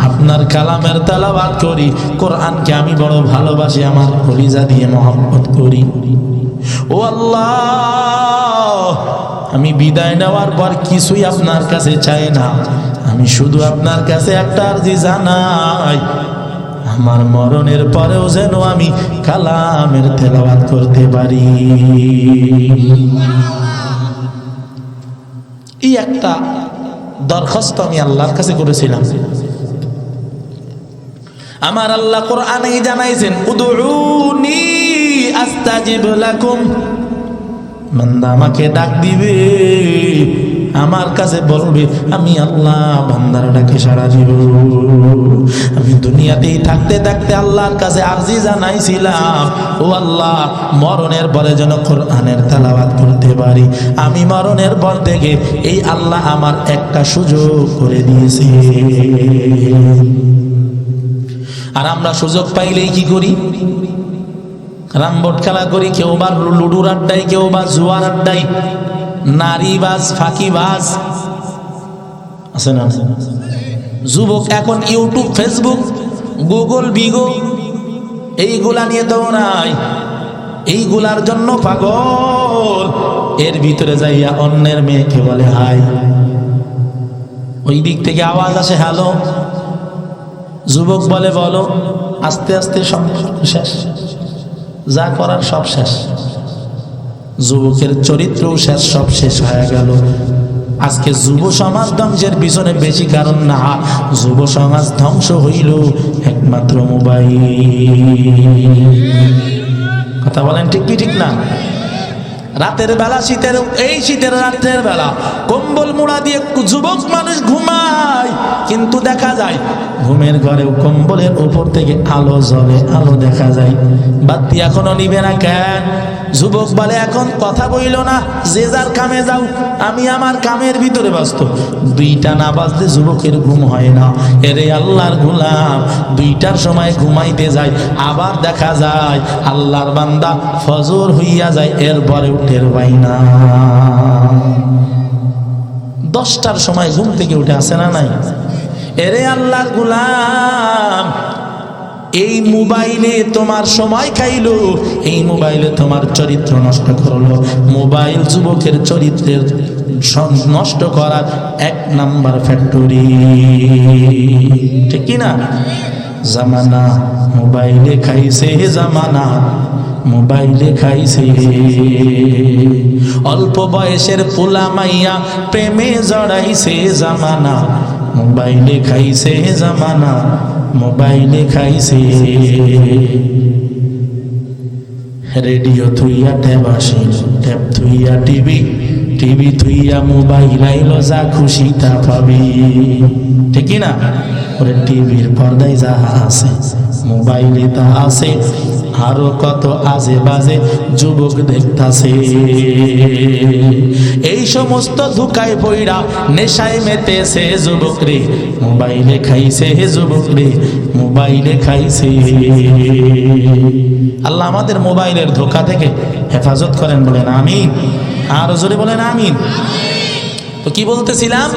আপনার কালামের তেলাওয়াত করি, কোরআনকে আমি বড় ভালোবাসি, আমার কলিজা দিয়ে মহব্বত করি, ও আল্লাহ আমি বিদায় নেওয়ার পর কিছুই আপনার কাছে চাই না, আমি শুধু আপনার কাছে একটা আরজি জানাই, আমার মরণের পরেও যেন আমি কালামের তেলাওয়াত করতে পারি। এই একটা দরখাস্ত আমি আল্লাহর কাছে করেছিলাম। আমার আল্লাহ কোরআনে জানাইছেন, উদউনি আস্তাজিব লাকুম, বান্দা আমাকে ডাক দিবে, আমার কাছে বলবে, আমি আল্লাহ বান্দার ডাকে সাড়া দিব। আমি দুনিয়াতেই থাকতে থাকতে আল্লাহর কাছে আরজি জানাইছিলাম, ও আল্লাহ মরণের পরে যেন কোরআনের তেলাওয়াত করতে পারি, আমি মরণের পর থেকে এই আল্লাহ আমার একটা সুযোগ করে দিয়েছে। আর আমরা সুযোগ পাইলেই কি করি? রামবোট খেলা করি, কেউ বা লুডুর আড্ডায়, কেউ বা জুয়ার আড্ডায়, নারীবাজ, ফাঁকিবাজ আছে না? যুবক এখন ইউটিউব, ফেসবুক, গুগল, বিগো এইগুলা নিয়ে তো নাই, এইগুলার জন্য পাগল। এর ভিতরে যাইয়া অন্যের মেয়েকে বলে হাই, ওই দিক থেকে আওয়াজ আসে হ্যালো, যুবক বলে বলো, আস্তে আস্তে সব শেষ, যা করার সব শেষ, যুবকের চরিত্রও শেষ, সব শেষ হয়ে গেল। আজকে যুব সমাজ ধ্বংসের পিছনে বেশি কারণ না, যুব সমাজ ধ্বংস হইল একমাত্র মোবাইল। কথা বলেন ঠিক কি ঠিক না? রাতের বেলা, শীতের এই শীতের রাতের বেলা কম্বল মুড়া দিয়ে যুবক মানুষ ঘুমায়, কিন্তু দেখা যায় ঘুমের ঘরেও কম্বলের উপর থেকে আলো জ্বলে, আলো দেখা যায়। বাতি এখনো নিবে না কেন? যুবক বলে এখন কথা বইল না, যে যার কামে যাও, আমি আমার কামের ভিতরে ব্যস্ত। 2টা না বাজলে যুবকের ঘুম হয় না। এরে আল্লাহর গোলাম, 2টার সময় ঘুমাইতে যায়, আবার দেখা যায় আল্লাহর বান্দা ফজর হইয়া যায়, এরপরে টের পাই না। 10টার সময় ঘুম থেকে উঠে আসে না নাই? এরে আল্লাহর গোলাম, এই মোবাইলে তোমার সময় খাইলো, এই মোবাইলে তোমার চরিত্র নষ্ট করলো। মোবাইল যুবকের চরিত্রের নষ্ট করার 1 নাম্বার ফ্যাক্টরি, ঠিক কি না? জামানা মোবাইলে খাইছে, জামানা মোবাইলে খাইছে। অল্প বয়সের পোলা মাইয়া প্রেমে জড়াইছে, জামানা মোবাইলে খাইছে, জামানা মোবাইলে খাইছে। রেডিও থুইয়া ট্যাব আসিল, ট্যাব থুইয়া টিভি, টিভি থুইয়া মোবাইল আইলো, যা খুশি তা পাবি, ঠিক না? ওরে টিভির পর্দায় যা আছে মোবাইলে তা আছে, আরো কত আজে বাজে যুবক দেখতাছে। এই সমস্ত ধোঁকায় পইড়া নেশায় মেতেছে যুবক রে, মোবাইলে খাইছে যুবক রে, মোবাইলে খাইছে। আল্লাহ আমাদের মোবাইলের ধোঁকা থেকে হেফাজত করেন, বলেন আমিন। আর জোরে বলেন আমিন। তো কি বলতেছিলাম,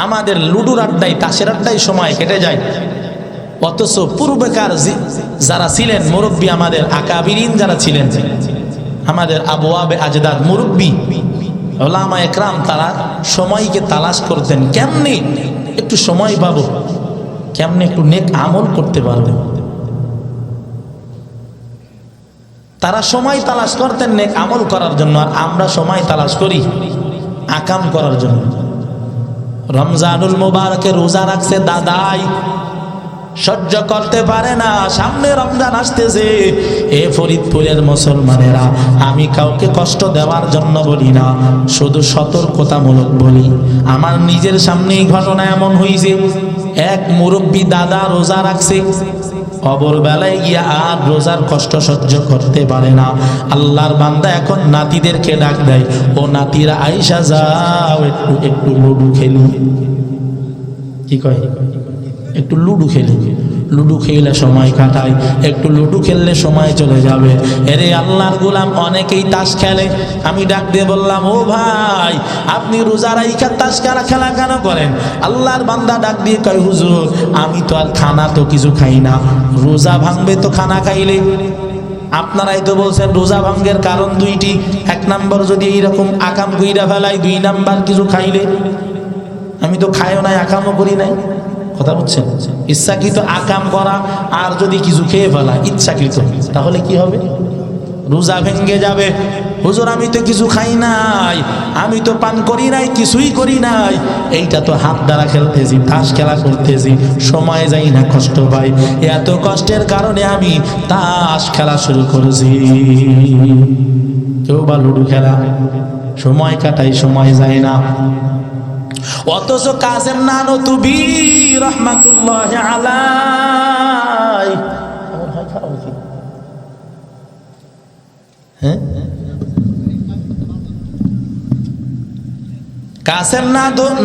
আমাদের লুডুর আড্ডায় তাসের আড্ডায় সময় কেটে যায়, অথচ পূর্বেকার যারা ছিলেন মুরব্বী, আমাদের আকাবিরিন যারা ছিলেন, আমাদের আবওয়াবে আজদাদ মুরব্বী উলামা একরাম, তারা সময়কে তালাশ করতেন, কেমনে একটু সময় পাবো, কেমনে একটু নেক আমল করতে পারবে। তারা সময় তালাশ করতেন নেক আমল করার জন্য, আর আমরা সময় তালাশ করি আকাম করার জন্য। রমজানুল মুবারকে রোজা রাখছে দাদাই, সহ্য করতে পারে না, সামনে রমজান আসতেছে। এ ফরিদপুরের মুসলমানেরা, আমি কাউকে কষ্ট দেওয়ার জন্য বলি না, শুধু সতর্কতামূলক বলি। আমার নিজের সামনেই ঘটনা এমন হয়েছে, এক মুরব্বী দাদা রোজা রাখছে, অবর বেলায় গিয়া আর রোজার কষ্ট সহ্য করতে পারে না। আল্লাহর বান্দা এখন নাতিদেরকে ডাক দেয়, ও নাতিরা আইসা যাও, একটু একটু লুডু খেলি। কি কয়? একটু লুডু খেলি। লুডু খেলে সময় কাটাই, একটু লুডু খেললে সময় চলে যাবে। এরে আল্লাহর গোলাম অনেকেই তাস খেলে। আমি ডাক দিয়ে বললাম, ও ভাই, আপনি রোজা রাইখা তাস খেলা কেন করেন? আল্লাহর বান্দা ডাক দিয়ে কয়, হুজুর আমি তো আর খানা তো কিছু খাই না, রোজা ভাঙবে তো খানা খাইলে। আপনারাই তো বলছেন রোজা ভাঙ্গের কারণ দুইটি, এক নাম্বার যদি এইরকম আকাম কইরা ফেলাই, দুই নাম্বার কিছু খাইলে। আমি তো খাইও নাই, আকামও করি নাই। কথা বুঝছেন? ইচ্ছাকৃত আকাম করা আর যদি কিছু খেয়ে ফেলা ইচ্ছাকৃত, তাহলে কি হবে? রোজা ভেঙ্গে যাবে। হুজুর আমি তো কিছু খাই নাই, আমি তো পান করি নাই, কিছুই করি নাই। এইটা তো হাত দ্বারা খেলতেছি, তাস খেলা করতেছি, সময় যাই না, কষ্ট পাই। এত কষ্টের কারণে আমি তাস খেলা শুরু করেছি। কেউ বা লুডু খেলা, সময় কাটাই, সময় যায় না। অথচ কাসেম নানতুবি রাহমাতুল্লাহ আলাইহি, কাসেম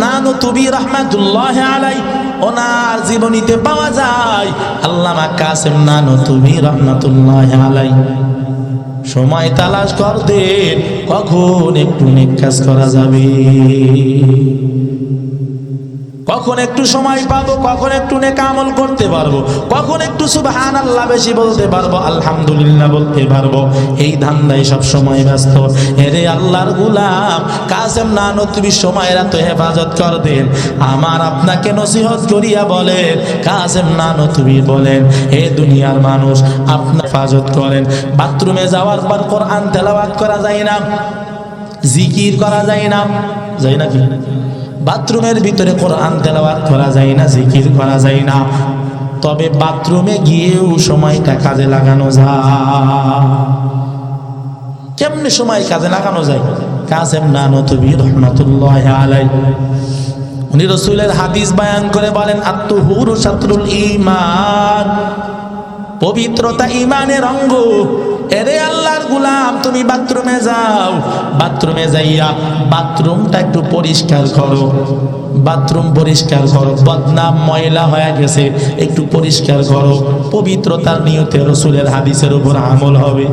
নানতুবি রাহমাতুল্লাহ আলাইহি, ওনার জীবনীতে পাওয়া যায় আল্লামা কাসেম নানতুবি রাহমাতুল্লাহ আলাইহি সময় তালাশ করতেন, কখন একটু নেক কাজ করা যাবে, কখন একটু সময় পাবো, কখন একটু নেক আমল করতে পারবো, কখন একটু সুবহানাল্লাহ বেশি বলতে পারবো, আলহামদুলিল্লাহ বলতে পারবো। এই ধান্দায় সব সময় ব্যস্ত। এরে আল্লাহর গোলাম কাসেম নানতুবি সময়ের এত হেফাজত করতেন। আমার আপনাকে নসিহত করিয়া বলেন, কাসেম নানতুবি বলেন, হে দুনিয়ার মানুষ, আপনার হেফাজত করেন। বাথরুমে যাওয়ার পর কোরআন তেলাওয়াত করা যায় না, জিকির করা যায় না, যায় নাকি? বাথরুমের ভিতরে কোরআন তেলাওয়াত করা যায় না, জিকির করা যায় না। তবে বাথরুমে গিয়েও সময়টা কাজে লাগানো যায়। কেমনে সময় কাজে লাগানো যায়? কাসেম নানতুবি রাহমাতুল্লাহ আলাইহি উনি রাসূলের হাদিস বয়ান করে বলেন, আত-তুহুরু শাতরুল ঈমান, পবিত্রতা ঈমানের অঙ্গ। এরে আল্লাহর গোলাম, তুমি বাথরুমে যাও, বাথরুমে যাইয়া বাথরুমটা একটু পরিষ্কার করো, বাথরুম পরিষ্কার করো, বদনাম ময়লা হয়ে গেছে, একটু পরিষ্কার করো। পবিত্রতার নিয়তে রাসূলের হাদিসের উপর আমল হবে।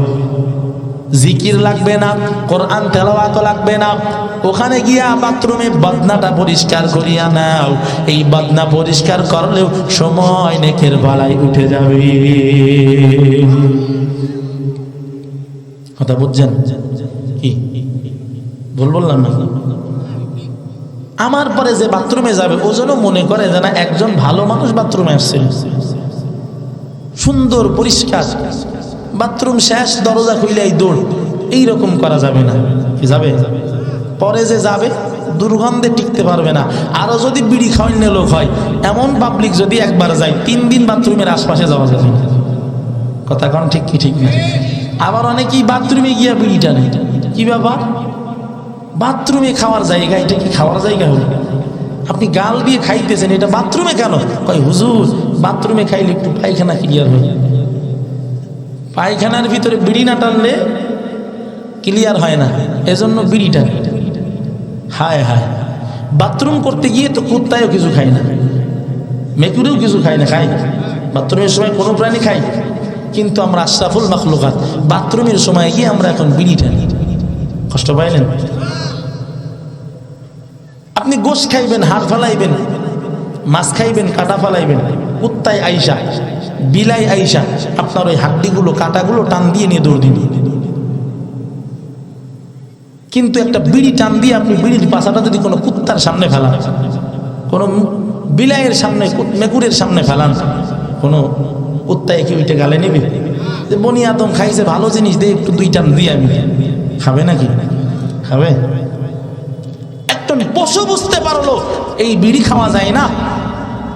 জিকির লাগবে না, কোরআন তেলাওয়াত লাগবে না, ওখানে গিয়া বাথরুমে বদনাটা পরিষ্কার করিয়া নাও। এই বদনা পরিষ্কার করলেও সময় নেকের বালাই উঠে যাবে। কথা বুঝছেন? কি বললাম না? আমার পরে যে বাথরুমে যাবে ও যেন মনে করে যে না একজন ভালো মানুষ বাথরুমে আসছে, সুন্দর পরিষ্কার। বাথরুম শেষ, দরজা খুইলেই দৌড়, এইরকম করা যাবে না। কি যাবে? পরে যে যাবে দুর্গন্ধে টিকতে পারবে না। আরো যদি বিড়ি খাওয়াইলে লোক হয়, এমন পাবলিক যদি একবার যায় 3 দিন বাথরুমের আশপাশে যাওয়া যাবে না। কথা কোন ঠিক কি ঠিক না? আবার অনেকেই বাথরুমে গিয়া বিড়িটা নেই। কি ব্যাপার? বাথরুমে খাওয়ার জায়গা, এটা কি খাওয়ার জায়গা হলো? আপনি গাল দিয়ে খাইতেছেন, এটা বাথরুমে কেন? কয় হুজুর বাথরুমে খাইলে একটু পায়খানা ক্লিয়ার হয়। পায়খানার ভিতরে বিড়ি না টানলে ক্লিয়ার হয় না, এজন্য বিড়ি টানে। হায় হায়, বাথরুম করতে গিয়ে তো কুত্তায়ও কিছু খায় না, মেকুরেও কিছু খায় না, খায় বাথরুমের সময় কোনো প্রাণী খায়, কিন্তু আমরা আশরাফুল মাখলুকাত বাথরুমের সময় গিয়ে আমরা এখন বিড়ি টানি। কষ্ট পাইলেন? আপনি গোশ খাইবেন, হাড় ফালাইবেন, মাছ খাইবেন, কাটা ফালাইবেন, কুত্তায় আইসা, বিলাই আইসা আপনার ওই হাড্ডিগুলো কাটাগুলো টান দিয়ে নিয়ে দৌড় দিন। কিন্তু একটা বিড়ি টান দিয়ে আপনি বিড়ির পাশাটা যদি কোনো কুত্তার সামনে ফেলান, কোনো বিলাইয়ের সামনে, মেকুরের সামনে ফেলান, কোনো কুত্তায় কি ওইটা গালে নিবে? যে বনি আদম খাইছে ভালো জিনিস দিয়ে একটু দুই টান দিয়ে আমি, খাবে নাকি? খাবে? একজন পশু বুঝতে পারলো এই বিড়ি খাওয়া যায় না,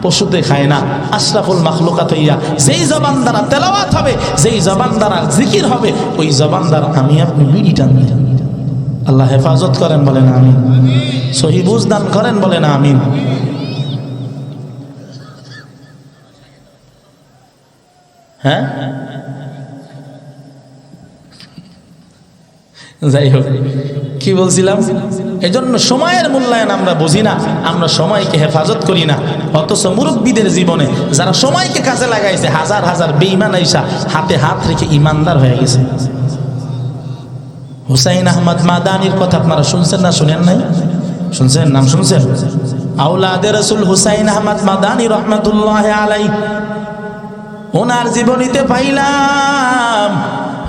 পশুতে খায় না। আশরাফুল মাখলুকাত হইয়া যেই জবান দ্বারা তেলাওয়াত হবে, যেই জবান দ্বারা জিকির হবে, ওই জবান দ্বারা আমি আপনি বিড়ি টান দিই। আল্লাহ হেফাজত করেন, বলেন আমিন। সহি বুঝ দান করেন, বলেন আমিন। হ্যাঁ, যাই হোক, কি বলছিলাম? এজন্য সময়ের মূল্যায়ন আমরা বুঝি না, আমরা সময়কে হেফাজত করি না। অথচ মুরব্বীদের জীবনে যারা সময়কে কাজে লাগাইছে, হাজার হাজার বেঈমান আইসা হাতে হাত রেখে ইমানদার হয়ে গেছে। হুসাইন আহমদ মাদানির কথা আপনারা শুনছেন না? শুনেন নাই? শুনছেন? নাম শুনছেন? আওলাদে রাসূল হুসাইন আহমদ মাদানি রহমাতুল্লাহ আলাইহি, ওনার জীবনীতে পাইলাম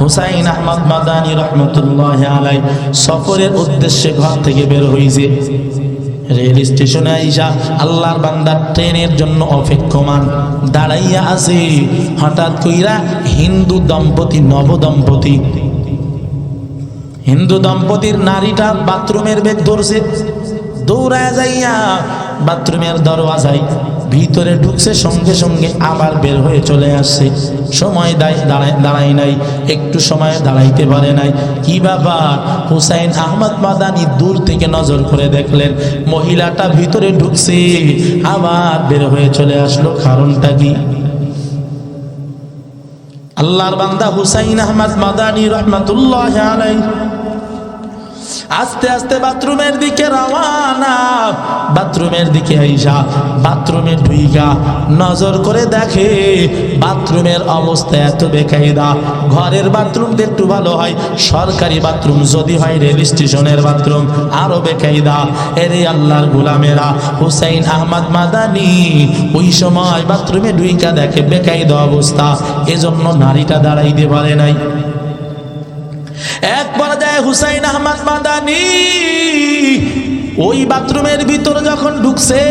হুসাইন আহমদ মাদানি রহমতুল্লাহ আলাইহি সফরের উদ্দেশ্যে ঘর থেকে বের হইছে। রেল স্টেশনে আইসা আল্লাহর বান্দা ট্রেনের জন্য অপেক্ষমান দাঁড়াইয়া আছে। হঠাৎ কইরা হিন্দু দম্পতি, নবদম্পতি, হিন্দু দম্পতির নারীটা বাথরুমের বেগ ধরছে, দৌড়ায় যাইয়া বাথরুমের দরওয়াজায় ভিতরে ঢুকছে, সঙ্গে সঙ্গে আবার বের হয়ে চলে আসছে। সময় দাঁড়ায় নাই, একটু সময় দাঁড়াইতে পারে নাই। কি ব্যাপার? হুসাইন আহমদ মাদানি দূর থেকে নজর করে দেখলেন মহিলাটা ভিতরে ঢুকছে, আবার বের হয়ে চলে আসলো। কারণটা কি? আল্লাহর বান্দা হুসাইন আহমদ মাদানি রহমাতুল্লাহ আলাইহি আস্তে আস্তে বাথরুমের দিকে রওয়ানা। বাথরুমের দিকে আইসা বাথরুমে ঢুইকা নজর করে দেখে বাথরুমের অবস্থা এত বেকায়দা। ঘরের বাথরুম একটু ভালো হয়, সরকারি বাথরুম যদি হয় রেল স্টেশনের বাথরুম আরো বেকায়দা। এরে আল্লাহর গোলামেরা, হুসাইন আহমদ মাদানি ওই সময় বাথরুমে ঢুইকা দেখে বেকায়দা অবস্থা, এজন্য নারীটা দাঁড়াইতে পারে নাই। এক পর্যায়ে হুসাইন আহমদ মাদানি ওই বাথরুমের ভিতর যখন ঢুকছে,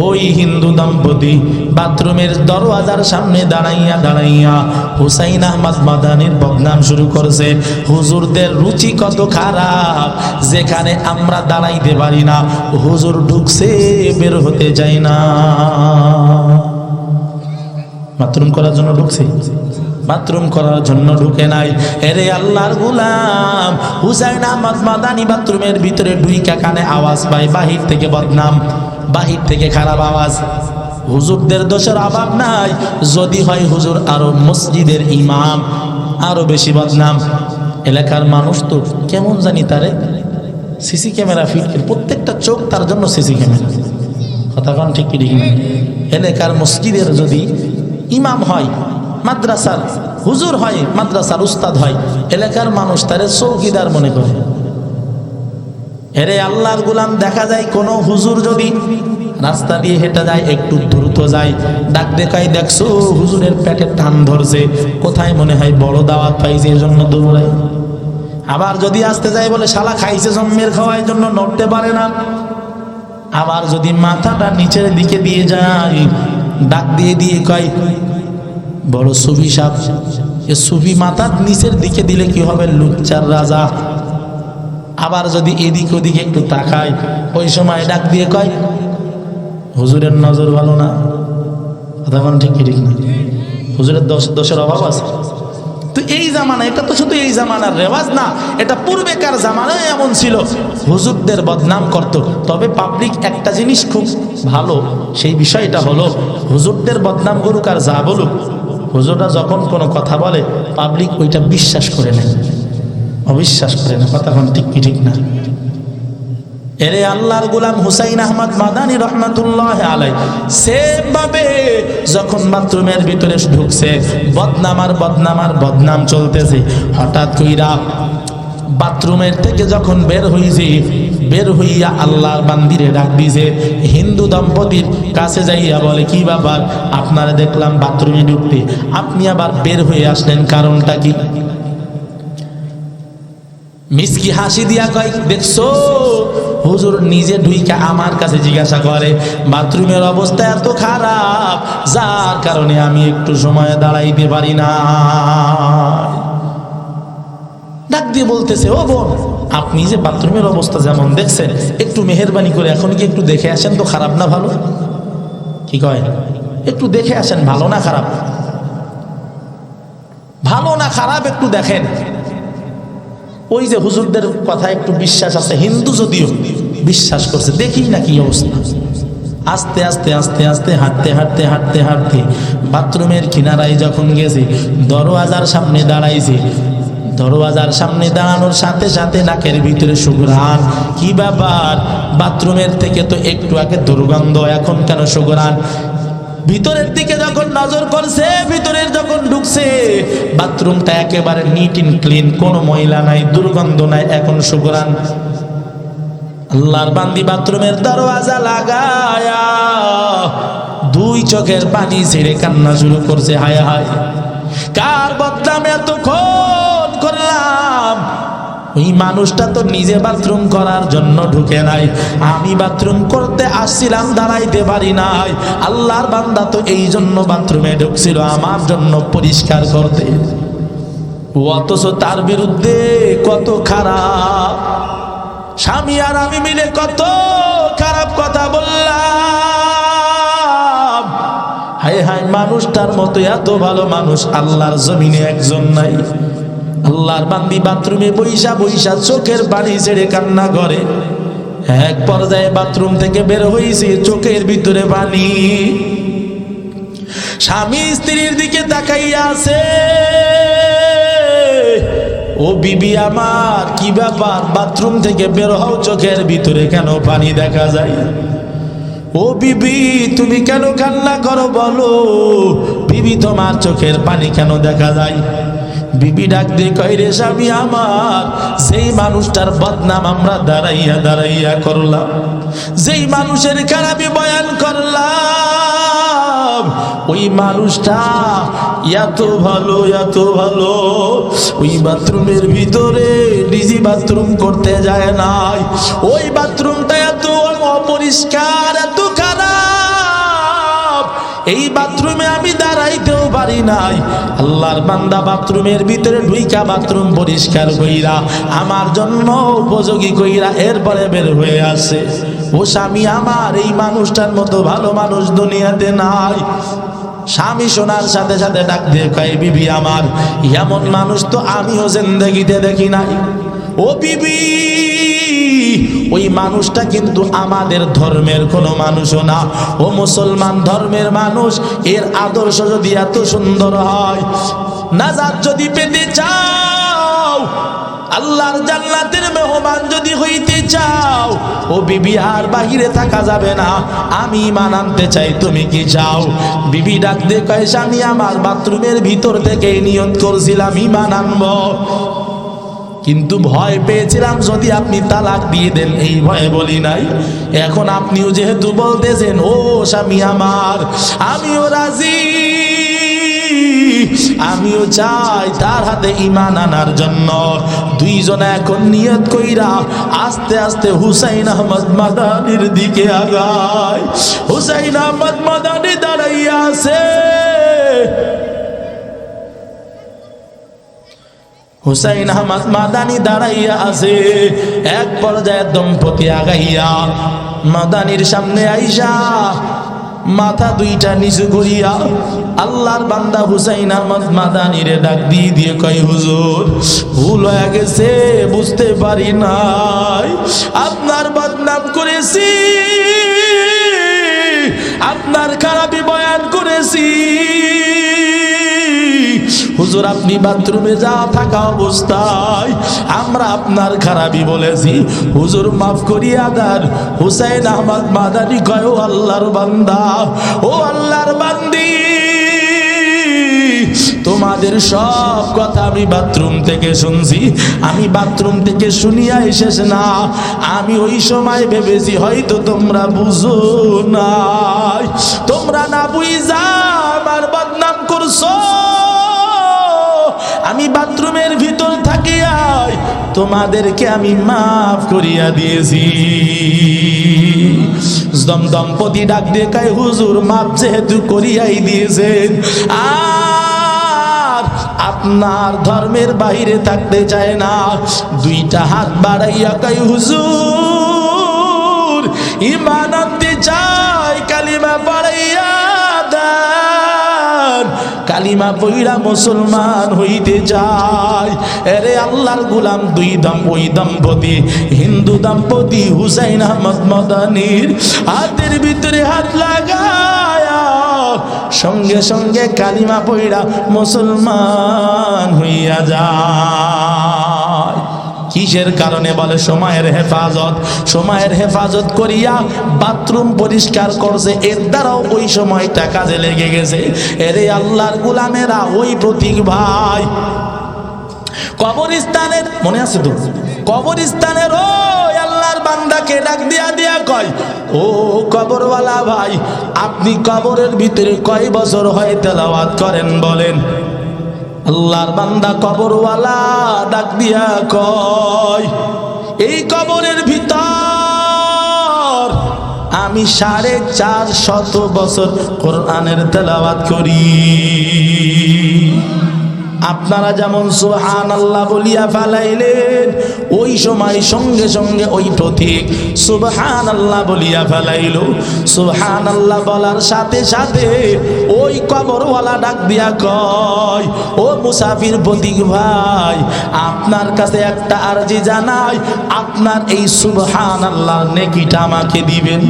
ওই হিন্দু দম্পতি বাথরুমের দরওয়াজার সামনে দাঁড়াইয়া হুসাইন আহমদ মাদানির বদনাম শুরু করছে। হুজুরদের রুচি কত খারাপ, যেখানে আমরা দাঁড়াইতে পারি না, হুজুর ঢুকছে বের হতে চাই না। বাথরুম করার জন্য ঢুকছে, বাথরুম করার জন্য ঢুকে নাই। এরে আল্লাহর গোলাম, হুসাইন আহমদ মাদানি বাথরুমের ভিতরে ঢুইকা কানে আওয়াজ পায় বাহির থেকে বদনাম, বাহির থেকে খারাপ আওয়াজ। হুজুরদের দোষের অভাব নাই, যদি হয় হুজুর আরো মসজিদের ইমাম, আরো বেশি বদনাম। এলাকার মানুষ তো কেমন জানি তারে সিসি ক্যামেরা ফিট, প্রত্যেকটা চোখ তার জন্য সিসি ক্যামেরা। কথা কন ঠিক কি ঠিক না? এলাকার মসজিদের যদি ইমাম হয়, মাদ্রাসার হুজুর হয়, মাদ্রাসার উস্তাদ হয়, এলাকার মানুষ তারে চৌকিদার মনে করে। এরে আল্লাহর গোলাম, দেখা যায় কোন হুজুর যদি রাস্তা দিয়ে হেঁটে যায়, একটু দ্রুত যায়, ডাক দেখায়, দেখছো হুজুরের পেটে টান ধরছে, কোথায় মনে হয় বড় দাওয়াত পাইছে, এই জন্য দৌড়ায়। আবার যদি আসতে যায় বলে শালা খাইছে জম্মের খাওয়া, এই জন্য নড়তে পারে না। আবার যদি মাথাটা নিচের দিকে দিয়ে যায়, ডাক দিয়ে কয় বড় সুফি সাপ, এ সুফি মাথার নিচের দিকে দিলে কি হবে, লুচ্চার রাজা। আবার যদি এদিক ওদিকে একটু তাকায়, ওই সময় ডাক দিয়ে কয় হুজুরের নজর ভালো না। তখন ঠিক ঠিক না, হুজুরের দোষের অভাব আছে। তো এই জামানা, এটা তো শুধু এই জামানার রেওয়াজ না, এটা পূর্বেকার জামানায় এমন ছিল, হুজুরদের বদনাম করত। তবে পাবলিক একটা জিনিস খুব ভালো, সেই বিষয়টা হলো হুজুরদের বদনাম করুক আর যা বলুক, হুজুররা যখন কোনো কথা বলে পাবলিক ওইটা বিশ্বাস করে নেয়, অবিশ্বাস করে না। কথা কোন ঠিক কি ঠিক না? এরে আল্লাহর গোলাম হুসাইন আহমদ মাদানী রহমাতুল্লাহ আলাইহি সেম ভাবে যখন বাথরুমের ভিতরে ঢুকছে, বদনাম চলতেছে, হঠাৎ কইরা বাথরুমের থেকে যখন বের হইয়া আল্লাহর বান্দিরে ডাক দিছে। হিন্দু দম্পতির কাছে যাইয়া বলে, কি ব্যাপার, আপনারা দেখলাম বাথরুমে ঢুকতে, আপনি আবার বের হয়ে আসলেন, কারণটা কি? মিসকি হাসি দিয়া কয়, দেখছো হুজুর নিজে ঢুইকা আমার কাছে জিজ্ঞাসা করে বাথরুমের অবস্থা এত খারাপ, যার কারণে আমি একটু সময় দাঁড়াইতে পারি না। ডাক দিয়ে বলতেছে, ও বোন, আপনি যে বাথরুমের অবস্থা যেমন দেখছেন, একটু মেহেরবানি করে এখন কি একটু দেখে আসেন তো, খারাপ না ভালো? কি কয়, একটু দেখে আসেন, ভালো না খারাপ, ভালো না খারাপ একটু দেখেন। ওই যে হুজুরদের কথা একটু বিশ্বাস আছে, হিন্দু যদিও বিশ্বাস করছে, দেখি না কি অবস্থা। আস্তে আস্তে আস্তে আস্তে হাঁটতে হাঁটতে হাঁটতে হাঁটতে বাথরুমের কিনারায় যখন গেছে, দরওয়াজার সামনে দাঁড়াইছে। দরওয়াজার সামনে দাঁড়ানোর সাথে সাথে নাকের ভিতরে সুঘ্রাণ। কি ব্যাপার, বাথরুমের থেকে তো একটু আগে দুর্গন্ধ, এখন কেন সুঘ্রাণ? ভিতরের দিকে যখন নজর করছে, ভিতরের যখন ঢুকছে, বাথরুমটা একেবারে নিট এন্ড ক্লিন, কোনো ময়লা নাই, দুর্গন্ধ নাই, এখন সুঘ্রাণ। আল্লাহর বান্দি বাথরুমের দরওয়াজা লাগায়া দুই চোখের পানি ছেড়ে কান্না শুরু করছে, হায় হায়, কার বদনামে এতক্ষণ করলাম? ওই মানুষটা তো নিজে বাথরুম করার জন্য ঢুকে নাই, আমি বাথরুম করতে আসছিলাম, দাঁড়াইতে পারি নাই। আল্লাহর বান্দা তো এই জন্য বাথরুমে ঢুকছিল, আমার জন্য পরিষ্কার করতে। অথচ তার বিরুদ্ধে কত খারাপ, স্বামী আর আমি মিলে কত খারাপ কথা বললাম। হায় হায়, মানুষটার মতো এত ভালো মানুষ আল্লাহর জমিনে একজন নাই। আল্লাহর বান্দি বাথরুমে বইসা বইসা চোখের পানি ছেড়ে কান্না করে। এক পর্যায়ে বাথরুম থেকে বের হইছে, চোখের ভিতরে পানি। স্বামী স্ত্রীর দিকে তাকাইয়া আছে, ও বিবি আমার, কি ব্যাপার, বাথরুম থেকে বের হও, চোখের ভিতরে কেন পানি দেখা যায়? ও বিবি, তুমি কেন কান্না করো বলো, বিবি তোমার চোখের পানি কেন দেখা যায়? বিবি ডাক দিয়ে কয়, রে স্বামী আমার, যেই মানুষটার বদনাম আমরা দাঁড়াইয়া দাঁড়াইয়া করলাম, যেই মানুষের খারাপি বয়ান করলাম, ওই মানুষটা এত ভালো, এত ভালো, ওই বাথরুমের ভিতরে নিজে বাথরুম করতে যায় নাই, ওই বাথরুমটা এত অপরিষ্কার, এত খারাপ, এই বাথরুমে আমি দাঁড়াইতেও পারি নাই। আল্লাহর বান্দা বাথরুমের ভিতরে ঢুইকা বাথরুম পরিষ্কার কইরা আমার জন্য উপযোগী কইরা এরপরে বের হয়ে আসে। ও স্বামী আমার, এই মানুষটার মতো ভালো মানুষ দুনিয়াতে নাই। স্বামী শোনার সাথে সাথে ডাক দিয়ে কয়, বিবি আমার, এমন মানুষ তো আমিও জিন্দেগিতে দেখি নাই। ও বিবি, ওই মানুষটা কিন্তু আমাদের ধর্মের কোনো মানুষও না, ও মুসলমান ধর্মের মানুষ। এর আদর্শ যদি এত সুন্দর হয়, নাজাত যদি পেতে চাও, আল্লাহর জান্নাতের মেহমান যদি হইতে চাও, ও বিবি আর বাহিরে থাকা যাবে না, আমি ঈমান আনতে চাই, তুমি কি চাও? বিবি ডাক দিয়ে কয়, স্বামী আমার, বাথরুমের ভিতর থেকে নিয়ত করছিলাম ঈমান আনবো, কিন্তু ভয় পেয়েছিলাম যদি আপনি তালাক দিয়ে দেন, এই ভয়ে বলি নাই। এখন আপনিও যেহেতু বলতেছেন, ও স্বামী আমার, আমিও রাজি, আমিও চাই তার হাতে ঈমান আনার জন্য। দুইজনে এখন নিয়ত কইরা আস্তে আস্তে হুসাইন আহমদ মাদানির দিকে আগায়। হুসাইন আহমদ মাদানি দাঁড়াইয়া আছে, হুসাইন আহমদ মাদানি দাঁড়াইয়া আছে। এক পর্যায়ে দম্পতি আগাইয়া মাদানির সামনে আইসা মাথা দুইটা নিচু করিয়া আল্লাহর বান্দা হুসাইন আহমদ মাদানিরে ডাক দিয়ে দিয়ে কয়, হুজুর, ভুল হয়ে গেছে, বুঝতে পারি নাই, আপনার বদনাম করেছি, আপনার খারাপি বয়ান করেছি, হুজুর আপনি বাথরুমে যাওয়া থাকা অবস্থায় আমরা আপনার খারাপই বলেছি, হুজুর মাফ করিয়া দেন। হুসাইন আহমদ মাদানী কয়, ও আল্লাহর বান্দা, ও আল্লাহর বান্দি, তোমাদের সব কথা আমি বাথরুম থেকে শুনছি। আমি বাথরুম থেকে শুনিয়া শেষ না, আমি ওই সময় ভেবেছি হয়তো তোমরা বুঝো নাই, তোমরা না বুঝা আমার বদনাম করছো। আমি বাথরুমের ভিতর থাকিয়া তোমাদেরকে আমি মাফ করিয়া দিয়েছি। দম্পতি ডাক দিয়ে কয়, হুজুর মাফ যেহেতু করিয়াই দিয়েছেন, আর আপনার ধর্মের বাইরে থাকতে চায় না। দুইটা হাত বাড়াইয়া কয়, হুজুর ঈমান আনতে চাই, কালিমা পড়াইয়া দেন, কালিমা পইড়া মুসলমান হইতে যায়। এরে আল্লাহর গোলাম দুই দম ওই দম্পতি, হিন্দু দম্পতি হুসাইন আহমদ মাদানীর হাতের ভিতরে হাত লাগায়া সঙ্গে সঙ্গে কালিমা পইড়া মুসলমান হইয়া যায়। কিসের কারণে? বলে সময়ের হেফাজত। সময়ের হেফাজত করিয়া বাথরুম পরিষ্কার করছে, এর দ্বারাও ওই সময়টা কাজে লেগে গেছে। এরে আল্লাহর গোলামেরা, ওই প্রতীক ভাই কবরস্থানের, মনে আছে তো, কবরস্থানের ওই আল্লাহর বান্দাকে ডাক দিয়া দিয়া কয়, ও কবরওয়ালা ভাই, আপনি কবরের ভিতরে কয় বছর হয় তেলাওয়াত করেন বলেন? আল্লাহর বান্দা কবরওয়ালা ডাক দিয়া কয়, এই কবরের ভিতর আমি 450 বছর কোরআনের তেলাওয়াত করি। আপনারা যেমন সুবহানাল্লাহ বলিয়া ফেলাইলেন, ওই সময় সঙ্গে সঙ্গে ওই প্রতীক সুবহানাল্লাহ বলিয়া ফেলাইল। সুবহানাল্লাহ বলার সাথে সাথে ওই কবরওয়ালা ডাক দিয়া কয়, ও মুসাফির প্রতীক ভাই, আপনার কাছে একটা আরজি জানাই, আপনার এই সুবহানাল্লাহর নেকিটা আমাকে দিবেন।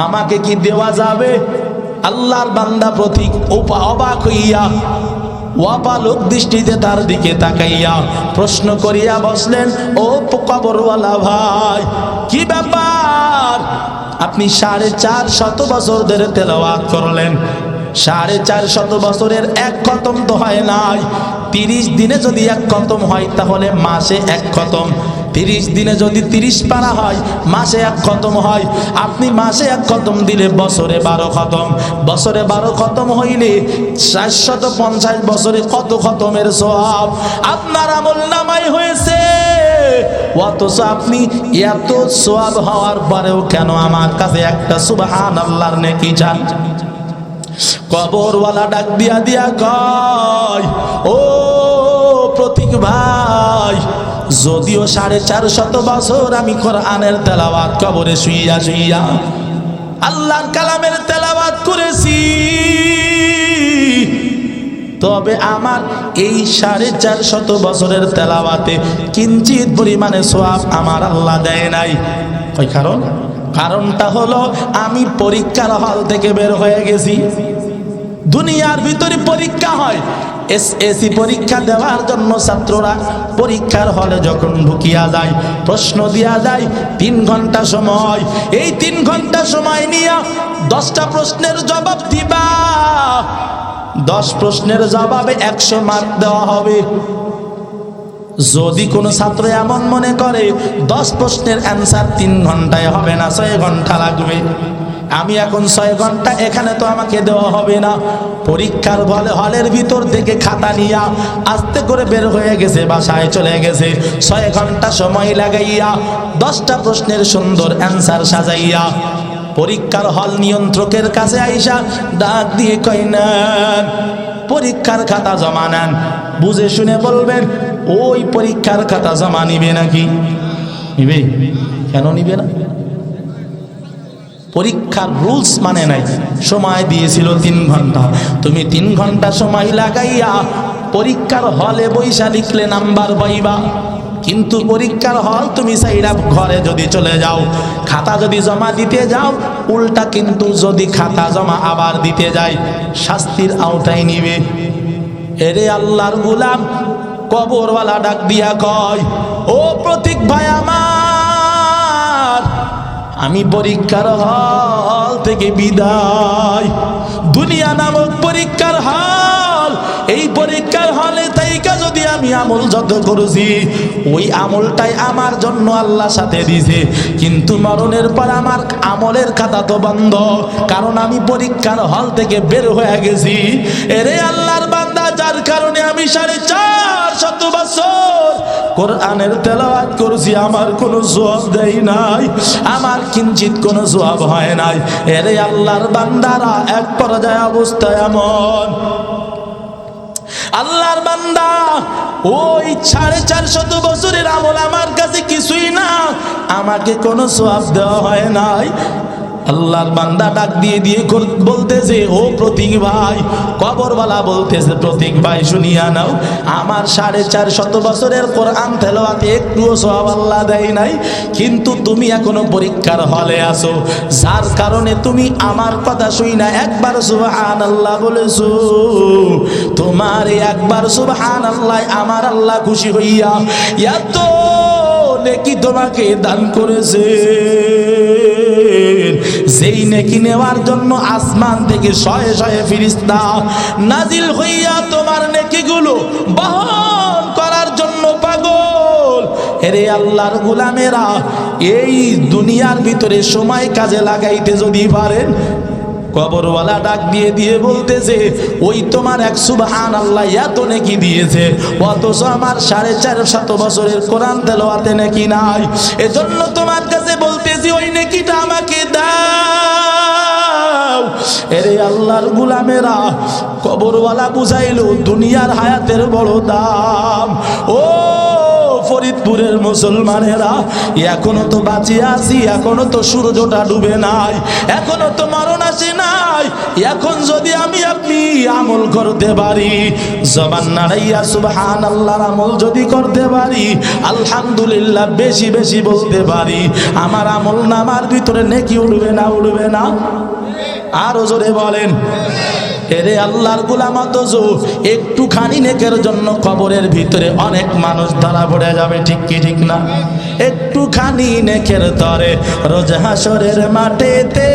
আমাকে কি দেওয়া যাবে? আল্লাহর বান্দা প্রতীক অবাক হইয়া ওয়াপালক দৃষ্টিতে তার দিকে তাকাইয়া প্রশ্ন করিয়া বসলেন, ও কবরওয়ালা ভাই, কি ব্যাপার? আপনি 450 বছর ধরে তেলাওয়াত করলেন, 450 বছরের এক খতম তো হয় নাই। 30 দিনে যদি এক খতম হয় তাহলে মাসে এক খতম, 30 দিনে যদি 30 পারা হয় মাসে এক খতম হয়। আপনি মাসে এক খতম দিলে বছরে 12 খতম, বছরে 12 খতম হইলে 450 বছরে কত খতমের সওয়াব আপনার আমলনামায় হয়েছে। অথচ আপনি এত সওয়াব হওয়ার পরেও কেন আমার কাছে একটা সুবহানাল্লাহর নেকি চান? কবরওয়ালা ডাক দিয়া দিয়া কয়, ও প্রতীক ভাই, যদিও 450 বছর আমি কোরআনের তেলাওয়াত কবরে শুইয়া শুইয়া আল্লাহর কালামের তেলাওয়াত করেছি, তবে আমার এই 450 বছরের তেলাওয়াতে কিঞ্চিত পরিমাণে সওয়াব আমার আল্লাহ দেয় নাই। কই কারণ? কারণটা হলো আমি পরীক্ষার হল থেকে বের হয়ে গেছি। দুনিয়ার ভিতরে পরীক্ষা হয়, এসএসসি পরীক্ষা দেওয়ার জন্য ছাত্ররা পরীক্ষার হলে যখন ঢুকিয়া যায়, প্রশ্ন দিয়া যায় 3 ঘন্টা সময়। এই 3 ঘন্টা সময় নিয়ে 10টা প্রশ্নের জবাব দিবা, 10 প্রশ্নের জবাবে 100 মার্ক দেওয়া হবে। যদি কোনো ছাত্র এমন মনে করে 10 প্রশ্নের অ্যান্সার 3 ঘন্টায় হবে না, 6 ঘন্টা লাগবে, আমি এখন 6 ঘন্টা, এখানে তো আমাকে দেওয়া হবে না। পরীক্ষার হলের ভিতর থেকে খাতা নিয়া আস্তে করে বের হয়ে গেছে, বাসায় চলে গেছে। 6 ঘন্টা সময় লাগাইয়া 10টা প্রশ্নের সুন্দর অ্যান্সার সাজাইয়া পরীক্ষার হল নিয়ন্ত্রকের কাছে আইসা ডাক দিয়ে কয়, নেন পরীক্ষার খাতা জমা নেন। বুঝে শুনে বলবেন, ওই পরীক্ষার খাতা জমা নিবে নাকি? নিবে। কেন নিবে না? পরীক্ষার রুলস মানে নাই। সময় দিয়েছিল 3 ঘন্টা, তুমি 3 ঘন্টা সময় লাগাইয়া পরীক্ষার হলে বইসা লিখলে নাম্বার পাইবা। কিন্তু পরীক্ষার হল তুমি সাইরা ঘরে যদি চলে যাও, খাতা যদি জমা দিতে যাও, উল্টা কিন্তু যদি খাতা জমা আবার দিতে যায় শাস্তির আওতায় নিবে। এরে আল্লাহর গোলাম, কবরওয়ালা ডাক দিয়া কয়, ও প্রতীক ভাই আমার, আমি পরীক্ষার হল থেকে বিদায়। দুনিয়া নামক পরীক্ষার হল, এই পরীক্ষার হলে তাইকা যদি আমি আমল যত করেছি ওই আমলটাই আমার জন্য আল্লাহ সাথে দিয়েছে, কিন্তু মরণের পর আমার আমলের খাতা তো বন্ধ, কারণ আমি পরীক্ষার হল থেকে বের হয়ে গেছি। এরে আল্লাহর বান্দা, যার কারণে আমি 450 বছর কোরআনের তেলাওয়াত করছি, আমার কোনো জবাব দেয় নাই, আমার কিঞ্চিত কোনো জবাব হয় নাই। এরে আল্লাহর বান্দারা, এক পর্যায়ে অবস্থা এমন, আল্লাহর বান্দা ওই 450 বছরের আমল আমার কাছে কিছুই না, আমাকে কোনো জবাব দেওয়া হয় নাই। আল্লাহর বান্দা ডাক দিয়ে দিয়ে বলতেছে, ও প্রতীক ভাই, কবরওয়ালা বলতেছে, প্রতীক ভাই শুনিয়া নাও, আমার 450 বছরের কোরআন তেলাওয়াতে একটুও সওয়াব আল্লাহ দেয় নাই, কিন্তু তুমি এখনো পরীক্ষার হলে আছো, যার কারণে তুমি আমার কথা শুই না একবার সুবহানাল্লাহ বলেছো, তোমার একবার সুবহানাল্লাহ আমার আল্লাহ খুশি হইয়া এত নেকি তোমাকে দান করেছে, যেই নেকি নেওয়ার জন্য আসমান থেকে শয়ে শয়ে ফেরেশতা নাজিল হইয়া তোমার নেকিগুলো বহন করার জন্য পাগল। এরে আল্লাহর গোলামেরা, এই দুনিয়ার ভিতরে সময় কাজে লাগাইতে যদি পারেন, কবরওয়ালা ডাক দিয়ে দিয়ে বলতেছে, ওই তোমার এক সুবহানাল্লাহ এত নেকি দিয়েছে, অথচ আমার 450 বছরের কোরআন তেলাওয়াতে নেকি নাই, এজন্য তোমার কাছে বলতেছি ওই নেকিটা আমাকে দাও। এরে আল্লাহর গোলামেরা, কবরওয়ালা বুঝাইলো দুনিয়ার হায়াতের বড় দাম। ও ফরিদপুরের মুসলমানেরা, এখনো তো বাঁচিয়ে আছি, এখনো তো সূর্যটা ডুবে নাই, এখনো তো মরণ আসে নাই, এখন যদি আমি আপনি আমল করতে পারি, জবান নাড়াইয়া সুবহানাল্লাহর আমল যদি করতে পারি, আলহামদুলিল্লাহ বেশি বেশি বলতে পারি, আমার আমল নামার ভিতরে নেকি উঠবে না? উঠবে না? আরো জোরে বলেন। এরে আল্লাহর গোলাম, অথচ একটুখানি নেকের জন্য কবরের ভিতরে অনেক মানুষ ধরা পড়ে যাবে, ঠিক কি ঠিক না? একটুখানি নেকের তরে রোজ হাসরের মাঠেতে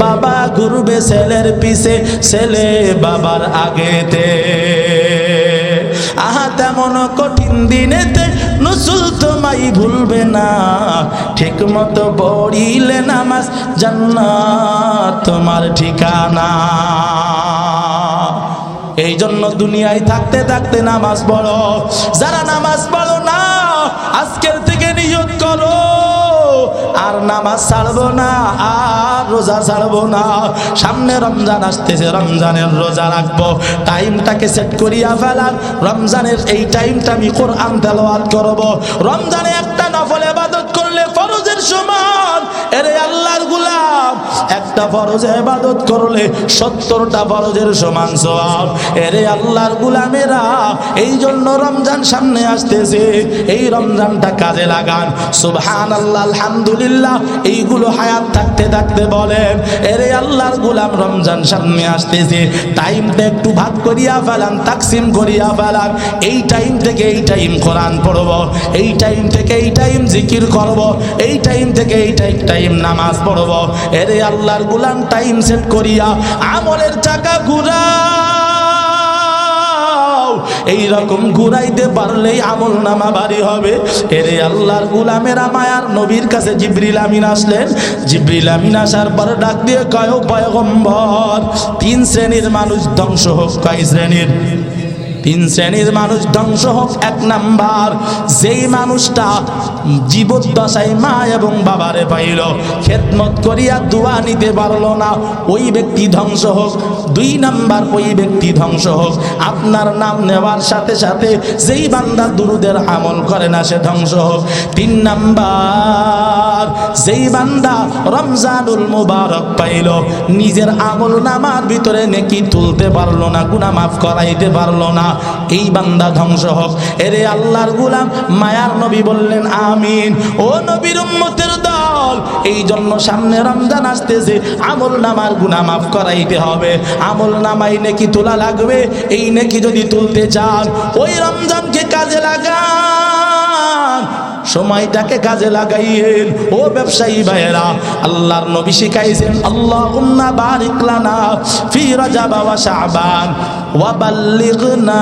বাবা ঘুরবে ছেলের পিছে, ছেলে বাবার আগেতে। আহা তেমন কঠিন দিনেতে নসুল তোমায় ভুলবে না, ঠিক মতো পড়িলে নামাজ জান্নাত তোমার ঠিকানা। এই জন্য দুনিয়ায় থাকতে থাকতে নামাজ পড়ো, যারা নামাজ পড়ো না আজকের থেকে নিয়ত করো আর নামাজ ছাড়বো না, আর রোজা ছাড়বো না। সামনে রমজান আসতেছে, রমজানের রোজা রাখবো, টাইমটাকে সেট করিয়া ফেলার, রমজানের এই টাইমটা আমি কোরআন তেলাওয়াত করব। রমজানে একটা নফল ইবাদত করলে ফরজের সমান। এরে আল্লাহর গোলাম, একটা ফরজ ইবাদত করলে 70টা ফরজের সমান সওয়াব। এরে আল্লাহর গোলামেরা, এই জন্য রমজান সামনে আসতেছে, এই রমজানটা কাজে লাগান। সুবহানাল্লাহ, আলহামদুলিল্লাহ, এইগুলো হায়াত থাকতে থাকতে বলেন। এরে আল্লাহর গোলাম, রমজান সামনে আসতেছে, টাইমটা একটু ভাগ করিয়া ফেলান, তাকসিম করিয়া ফেলান। এই টাইম থেকে এই টাইম কোরআন পড়ব, এই টাইম থেকে এই টাইম জিকির করব, এই টাইম থেকে এই টাইম নামাজ পড়ব। এরে আল্লাহর গোলাম, টাইম সেট করিয়া আমলের চাকা ঘুরাও। এই রকম ঘুরাইতে পারলেই আমল নামা ভারী হবে। এরে আল্লাহর গোলামেরা, মায়ার নবীর কাছে জিবরিল আমিন আসলেন। জিবরিল আমিন আসার পর ডাক দিয়ে কয়, ও পয়গম্বর, 3 শ্রেণীর মানুষ ধ্বংস হোক। কয় শ্রেণীর? 3 শ্রেণীর মানুষ ধ্বংস হোক। 1 নাম্বার, যেই মানুষটা জীবদ্দশায় মা এবং বাবারে পাইল, খেদমত করিয়া দোয়া নিতে পারল না, ওই ব্যক্তি ধ্বংস হোক। 2 নাম্বার, ওই ব্যক্তি ধ্বংস হোক আপনার নাম নেওয়ার সাথে সাথে যেই বান্দা দুরুদের আমল করে না, সে ধ্বংস হোক। 3 নাম্বার, যেই বান্দা রমজানুল মুবারক পাইল, নিজের আমল নামার ভিতরে নেকি তুলতে পারলো না, গুনাহ মাফ করাইতে পারলো না, এই বান্দা ধ্বংস হোক। এরে আল্লাহর গোলাম, মায়ার নবী বললেন আমিন। ও নবীর উম্মতের দল, আমল। এই জন্য সামনে রমজান আসতেছে, আমল নামার গুনাহ মাফ করাইতে হবে, আমল নামাই নেকি তোলা লাগবে। এই নেকি যদি তুলতে চান ওই রমজানকে কাজে লাগান, সময়টাকে কাজে লাগাইয়েন। ও ব্যবসায়ী ভাইয়েরা, আল্লাহর নবী শিখাইছেন আল্লাহুম্মা বারিক লানা ফি রাজাব ওয়া শাবান ওয়া বাল্লিগনা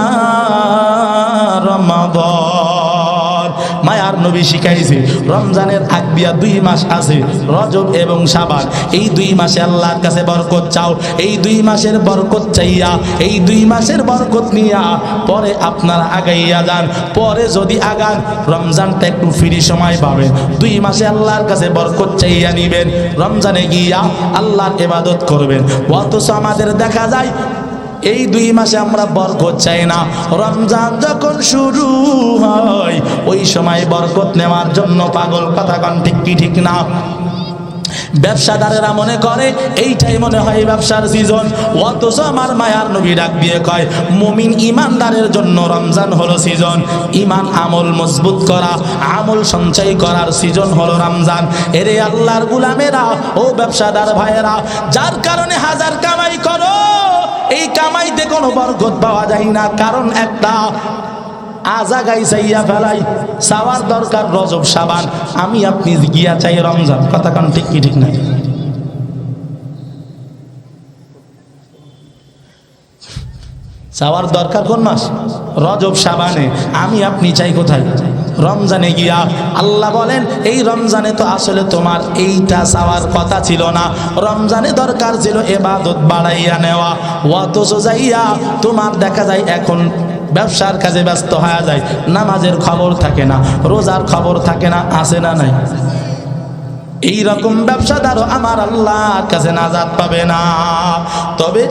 রমাদান। মায়ার নবী শিখাইছে রমজানের আগ দিয়া 2 মাস আছে, রজব এবং শাবান। এই 2 মাসে আল্লাহর কাছে বরকত চাও, এই 2 মাসের বরকত চাইয়া, এই 2 মাসের বরকত নিয়া পরে আপনারা আগাইয়া যান। পরে যদি আগান রমজানটা একটু ফ্রি সময় পাবেন, 2 মাসে আল্লাহর কাছে বরকত চাইয়া নিবেন, রমজানে গিয়া আল্লাহর ইবাদত করবেন। অথচ আমাদের দেখা যায় এই 2 মাসে আমরা বরকত চাই না, রমজান যখন শুরু হয় ওই সময় বরকত নেওয়ার জন্য পাগল। কথা কন ঠিক কি ঠিক না? ব্যবসাদারেরা মনে করে এইটাই মনে হয় ব্যবসার সিজন, অথচ আমার মায়ার নবী ডাক দিয়ে কয় মুমিন ইমানদারের জন্য রমজান হলো সিজন। ইমান আমল মজবুত করা, আমল সঞ্চয় করার সিজন হলো রমজান। এরে আল্লাহর গোলামেরা, ও ব্যবসাদার ভাইয়েরা, যার কারণে হাজার কামাই করো, এই কামাইতে কোনো বরকত পাওয়া যায় না। কারণ একটা, আজাগাই চাইয়া ফেলাই, চাওয়ার দরকার রজব শাবান, আমি আপনি গিয়া চাই রমজান। কথা কান ঠিক কি ঠিক না? চাওয়ার দরকার কোন মাস? রজব শাবানে। আমি আপনি চাই কোথায়? রমজানে গিয়া। আল্লাহ বলেন এই রমজানে তো আসলে তোমার এইটা চাওয়ার কথা ছিল না, রমজানে দরকার ছিল ইবাদত বাড়াইয়া নেওয়া। অথচ যাইয়া তোমার দেখা যায় এখন ব্যবসার কাজে ব্যস্ত হয়ে যায়, নামাজের খবর থাকে না, রোজার খবর থাকে না, আছে না নাই? এই রকম ব্যবসাদারও আমার আল্লাহর কাছে নাজাত পাবে না। তবে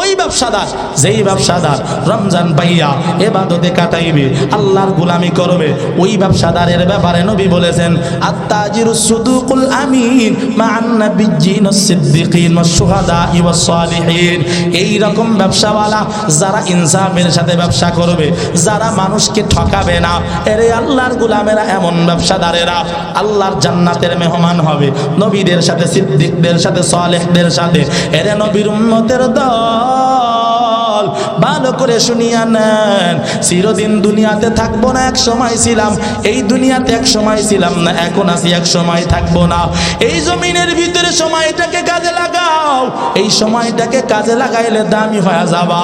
ওই ব্যবসাদার, যেই ব্যবসাদার রমজান পাইয়া ইবাদতে কাটাইবে, আল্লাহর গোলামি করবে, ওই ব্যবসাদারের ব্যাপারে নবী বলেছেন আত-তাজিরুস সুদুকুল আমিন মা'আন নাবিয়্যিন ওয়াস-সিদ্দিকিন ওয়াশ-শুহাদা'i ওয়াস-সালিহিন। এই রকম ব্যবসাওয়ালা যারা ইনসাফের সাথে ব্যবসা করবে, যারা মানুষকে ঠকাবে না, এরে আল্লাহর গোলামেরা, এমন ব্যবসাদারেরা আল্লাহর জান্নাতের মেহমান হবে, নবীদের সাথে, সিদ্দিকদের সাথে, সালেহদের সাথে। এরে নবীর উম্মতের দল, ভালো করে শুনিয়া নেন, চিরদিন দুনিয়াতে থাকবো না, এক সময় ছিলাম। এই দুনিয়াতে এক সময় ছিলাম না, এখন আছি, এক সময় থাকবো না। এই জমিনের ভিতরে সময়টাকে কাজে লাগাও, এই সময়টাকে কাজে লাগাইলে দামি হয়ে যাবা।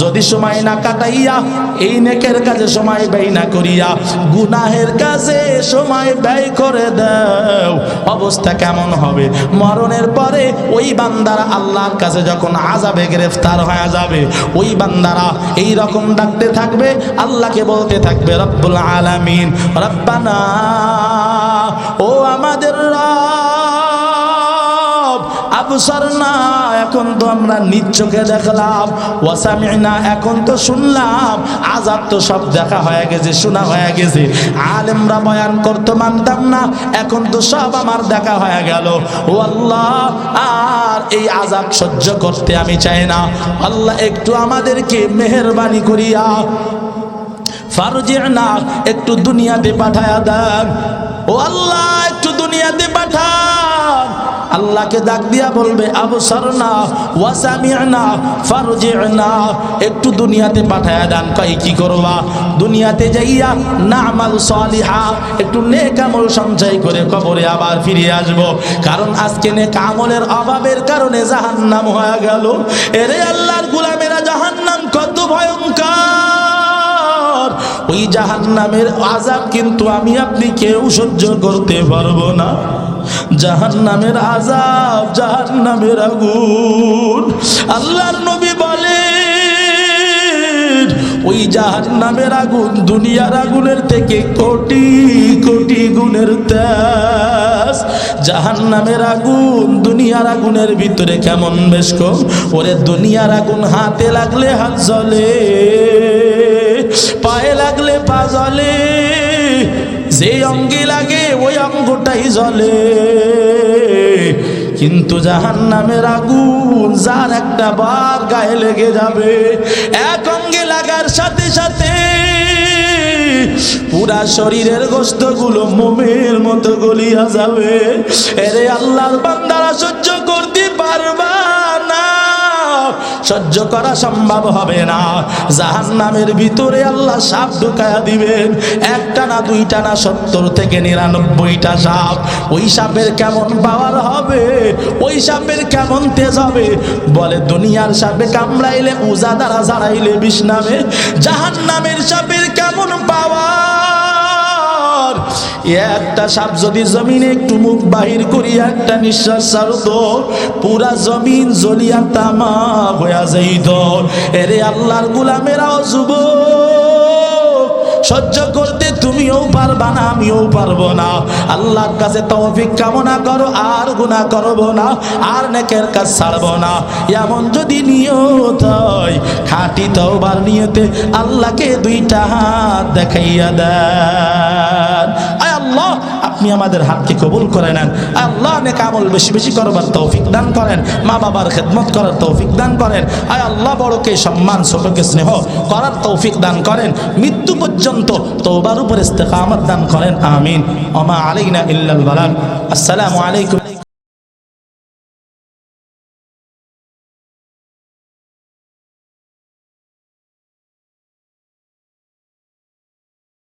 যদি সময় না কাটাইয়া এই নেকের কাজে সময় ব্যয় না করিয়া গুনাহের কাজে সময় ব্যয় করে দাও, অবস্থা কেমন হবে? মরণের পরে ওই বান্দারা আল্লাহর কাছে যখন আযাবে গ্রেফতার হয়ে যাবে, ওই বান্দারা এই রকম ডাকতে থাকবে, আল্লাহকে বলতে থাকবে রব্বুল আলামিন, রব্বানা, ও আমাদের রব, আবসারনা, এখন তো আমরা নিজ চোখে দেখলাম, ওয়াসামি'না, এখন তো শুনলাম, আযাব তো সব দেখা হয়ে গেছে, শোনা হয়ে গেছে, আলেমরা বয়ান করতে মানতাম না, এখন তো সব আমার দেখা হয়ে গেল। ও আল্লাহ, আর এই আযাব সহ্য করতে আমি চাই না। আল্লাহ একটু আমাদেরকে মেহেরবানি করিয়া ফারজি'না, একটু দুনিয়াতে পাঠায়া দেন। ও আল্লাহ, একটু দুনিয়াতে পাঠান। আল্লাহকে ডাক দিয়া বলবে আবসারনা ওয়া সামি'না ফারজি'না, একটু দুনিয়াতে পাঠায়া দেন। কই কি করবা? দুনিয়াতে যাইয়া না'মাল সালিহা, একটু নেক আমল সঞ্চয় করে কবরে আবার ফিরে আসব। কারণ আজকে নেক আমলের অভাবের কারণে জাহান্নাম হয়ে গেল। এরে আল্লাহর গোলামেরা, জাহান্নাম কত ভয়ঙ্কর! ওই জাহান্নামের আযাব কিন্তু আমি আপনি কেউ সহ্য করতে পারবো না। জাহান্নামের আযাব, জাহান্নামের আগুন। আল্লাহর নবী বলেন ওই জাহান্নামের আগুন দুনিয়ার আগুনের থেকে কোটি কোটি গুণের তেজ। জাহান্নামের আগুন দুনিয়ার আগুনের ভিতরে কেমন বেশ কম। ওরে দুনিয়ার আগুন হাতে লাগলে হাত জ্বলে, পায়ে লাগলে পা জ্বলে, যে অঙ্গে লাগে ওই অঙ্গটাই জ্বলে। কিন্তু জাহান্নামের আগুন যার একটা বার গায়ে লেগে যাবে, এক অঙ্গে লাগার সাথে সাথে পুরা শরীরের গোশতগুলো মোমের মতো গলিয়া যাবে। এরে আল্লাহর বান্দারা সহ্য করতে পারবা না, সহ্য করা সম্ভব হবে না। জাহান্নামের ভিতরে আল্লাহ সাপ ঢুকায়া দিবেন, একটা না দুইটা না 70 থেকে 99টা সাপ। ওই সাপের কেমন পাওয়ার হবে, ওই সাপের কেমন তেজ হবে। বলে দুনিয়ার সাপে কামড়াইলে উজা দ্বারা ঝাড়াইলে বিষ নামে, জাহান্নামের সাপের কেমন পাওয়ার। একটা সাপ যদি জমিনে একটু মুখ বাহির করিয়া একটা নিঃশ্বাস ছাড়তো, পুরা জমিন জ্বলিয়া তামা হইয়া যাইত। এরে আল্লাহর গোলামেরাও যুবক, সহ্য করতে তুমিও পারবা না, আমিও পারবো না। আল্লাহর কাছে তৌফিক কামনা করো, আর গুনাহ করবো না, আর নেকের কাজ ছাড়বো না। এমন যদি নিয়ত হয়, খাঁটি তওবার নিয়তে আল্লাহকে দুইটা হাত দেখাইয়া দেন। আয় আল্লাহ, আপনি আমাদের হাতকে কবুল করে নেন। আল্লাহ নেক আমল বেশি বেশি করবার তৌফিক দান করেন, মা বাবার খেদমত করার তৌফিক দান করেন। আয় আল্লাহ, বড়কে সম্মান ছোটকে স্নেহ করার তৌফিক দান করেন। মৃত্যু পর্যন্ত তওবার উপর ইস্তেকামত দান করেন। আমিন। ওয়া মা আলাইনা ইল্লাল বালাগ। আসসালামু আলাইকুম।